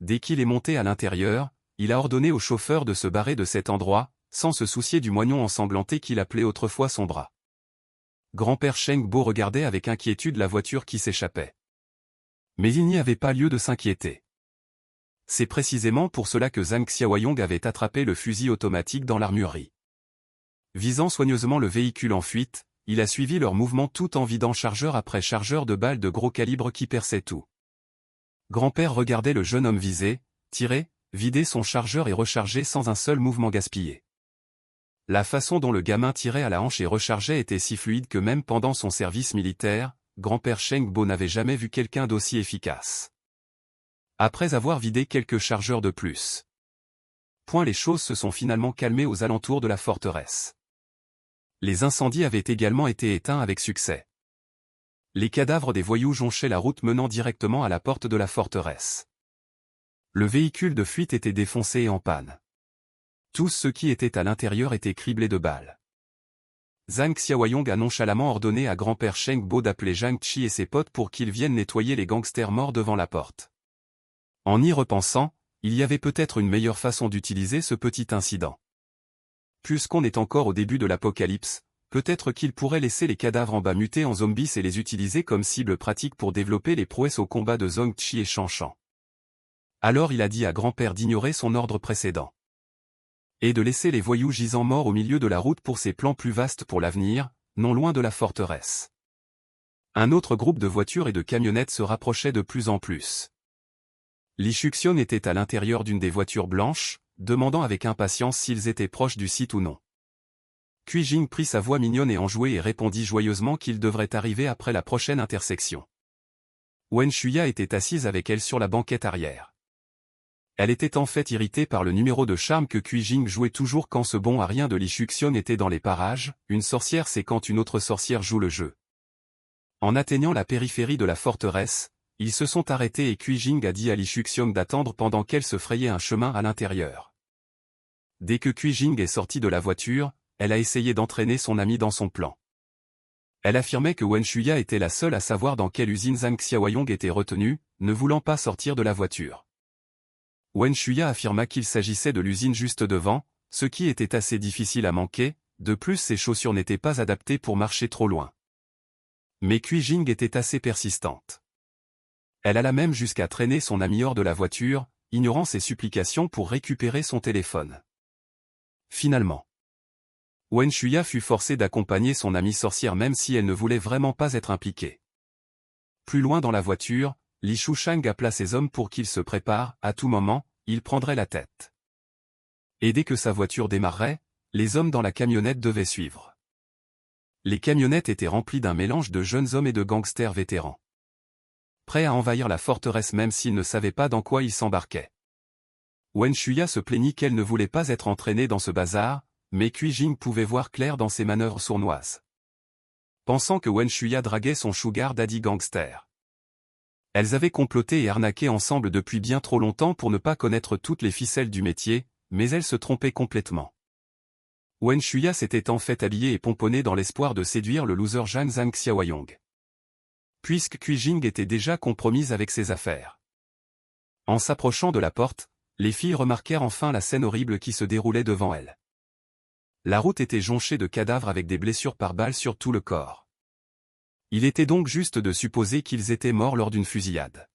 Speaker 1: Dès qu'il est monté à l'intérieur, il a ordonné au chauffeur de se barrer de cet endroit, sans se soucier du moignon ensanglanté qu'il appelait autrefois son bras. Grand-père Sheng Bo regardait avec inquiétude la voiture qui s'échappait. Mais il n'y avait pas lieu de s'inquiéter. C'est précisément pour cela que Zhang Xiaoyong avait attrapé le fusil automatique dans l'armurerie. Visant soigneusement le véhicule en fuite, il a suivi leur mouvement tout en vidant chargeur après chargeur de balles de gros calibre qui perçaient tout. Grand-père regardait le jeune homme viser, tirer, vider son chargeur et recharger sans un seul mouvement gaspillé. La façon dont le gamin tirait à la hanche et rechargeait était si fluide que même pendant son service militaire, grand-père Sheng Bo n'avait jamais vu quelqu'un d'aussi efficace. Après avoir vidé quelques chargeurs de plus. Les choses se sont finalement calmées aux alentours de la forteresse. Les incendies avaient également été éteints avec succès. Les cadavres des voyous jonchaient la route menant directement à la porte de la forteresse. Le véhicule de fuite était défoncé et en panne. Tous ceux qui étaient à l'intérieur étaient criblés de balles. Zhang Xiaoyong a nonchalamment ordonné à grand-père Sheng Bo d'appeler Zhang Chi et ses potes pour qu'ils viennent nettoyer les gangsters morts devant la porte. En y repensant, il y avait peut-être une meilleure façon d'utiliser ce petit incident. Puisqu'on est encore au début de l'apocalypse, peut-être qu'il pourrait laisser les cadavres en bas muter en zombies et les utiliser comme cible pratique pour développer les prouesses au combat de Zhang Chi et Shan Shan. Alors il a dit à grand-père d'ignorer son ordre précédent. Et de laisser les voyous gisant morts au milieu de la route pour ses plans plus vastes pour l'avenir, non loin de la forteresse. Un autre groupe de voitures et de camionnettes se rapprochait de plus en plus. Li Shuxian était à l'intérieur d'une des voitures blanches, demandant avec impatience s'ils étaient proches du site ou non. Cui Jing prit sa voix mignonne et enjouée et répondit joyeusement qu'ils devraient arriver après la prochaine intersection. Wen Shuya était assise avec elle sur la banquette arrière. Elle était en fait irritée par le numéro de charme que Cui Jing jouait toujours quand ce bon à rien de Li Shuxian était dans les parages. Une sorcière c'est quand une autre sorcière joue le jeu. En atteignant la périphérie de la forteresse, ils se sont arrêtés et Cui Jing a dit à Li Shuxian d'attendre pendant qu'elle se frayait un chemin à l'intérieur. Dès que Cui Jing est sortie de la voiture, elle a essayé d'entraîner son ami dans son plan. Elle affirmait que Wen Shuya était la seule à savoir dans quelle usine Zhang Xiaoyong était retenue, ne voulant pas sortir de la voiture. Wen Shuya affirma qu'il s'agissait de l'usine juste devant, ce qui était assez difficile à manquer, de plus ses chaussures n'étaient pas adaptées pour marcher trop loin. Mais Cui Jing était assez persistante. Elle alla même jusqu'à traîner son ami hors de la voiture, ignorant ses supplications pour récupérer son téléphone. Finalement, Wen Shuya fut forcée d'accompagner son amie sorcière même si elle ne voulait vraiment pas être impliquée. Plus loin dans la voiture, Li Shushang appela ses hommes pour qu'ils se préparent, à tout moment, il prendrait la tête. Et dès que sa voiture démarrait, les hommes dans la camionnette devaient suivre. Les camionnettes étaient remplies d'un mélange de jeunes hommes et de gangsters vétérans. Prêts à envahir la forteresse même s'ils ne savaient pas dans quoi ils s'embarquaient. Wen Shuya se plaignit qu'elle ne voulait pas être entraînée dans ce bazar, mais Cui Jing pouvait voir clair dans ses manœuvres sournoises. Pensant que Wen Shuya draguait son sugar daddy gangster. Elles avaient comploté et arnaqué ensemble depuis bien trop longtemps pour ne pas connaître toutes les ficelles du métier, mais elles se trompaient complètement. Wen Shuya s'était en fait habillé et pomponné dans l'espoir de séduire le loser Zhang Zhang Xiaoyong. Puisque Qi Jing était déjà compromise avec ses affaires. En s'approchant de la porte, les filles remarquèrent enfin la scène horrible qui se déroulait devant elles. La route était jonchée de cadavres avec des blessures par balles sur tout le corps. Il était donc juste de supposer qu'ils étaient morts lors d'une fusillade.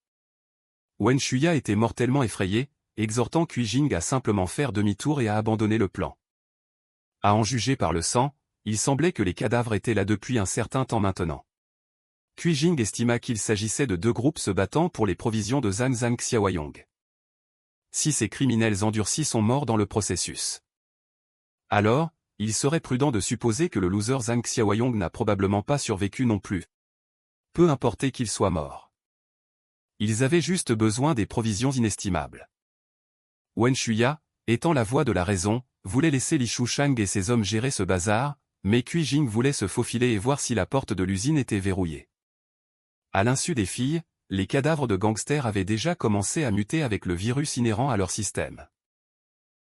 Speaker 1: Wen Shuya était mortellement effrayé, exhortant Qi Jing à simplement faire demi-tour et à abandonner le plan. À en juger par le sang, il semblait que les cadavres étaient là depuis un certain temps maintenant. Qi Jing estima qu'il s'agissait de deux groupes se battant pour les provisions de Zhang Zhang Xiaoyong. Si ces criminels endurcis sont morts dans le processus, alors, il serait prudent de supposer que le loser Zhang Xiaoyong n'a probablement pas survécu non plus. Peu importe qu'il soit mort. Ils avaient juste besoin des provisions inestimables. Wen Shuya, étant la voix de la raison, voulait laisser Li Shushang et ses hommes gérer ce bazar, mais Qi Jing voulait se faufiler et voir si la porte de l'usine était verrouillée. À l'insu des filles, les cadavres de gangsters avaient déjà commencé à muter avec le virus inhérent à leur système.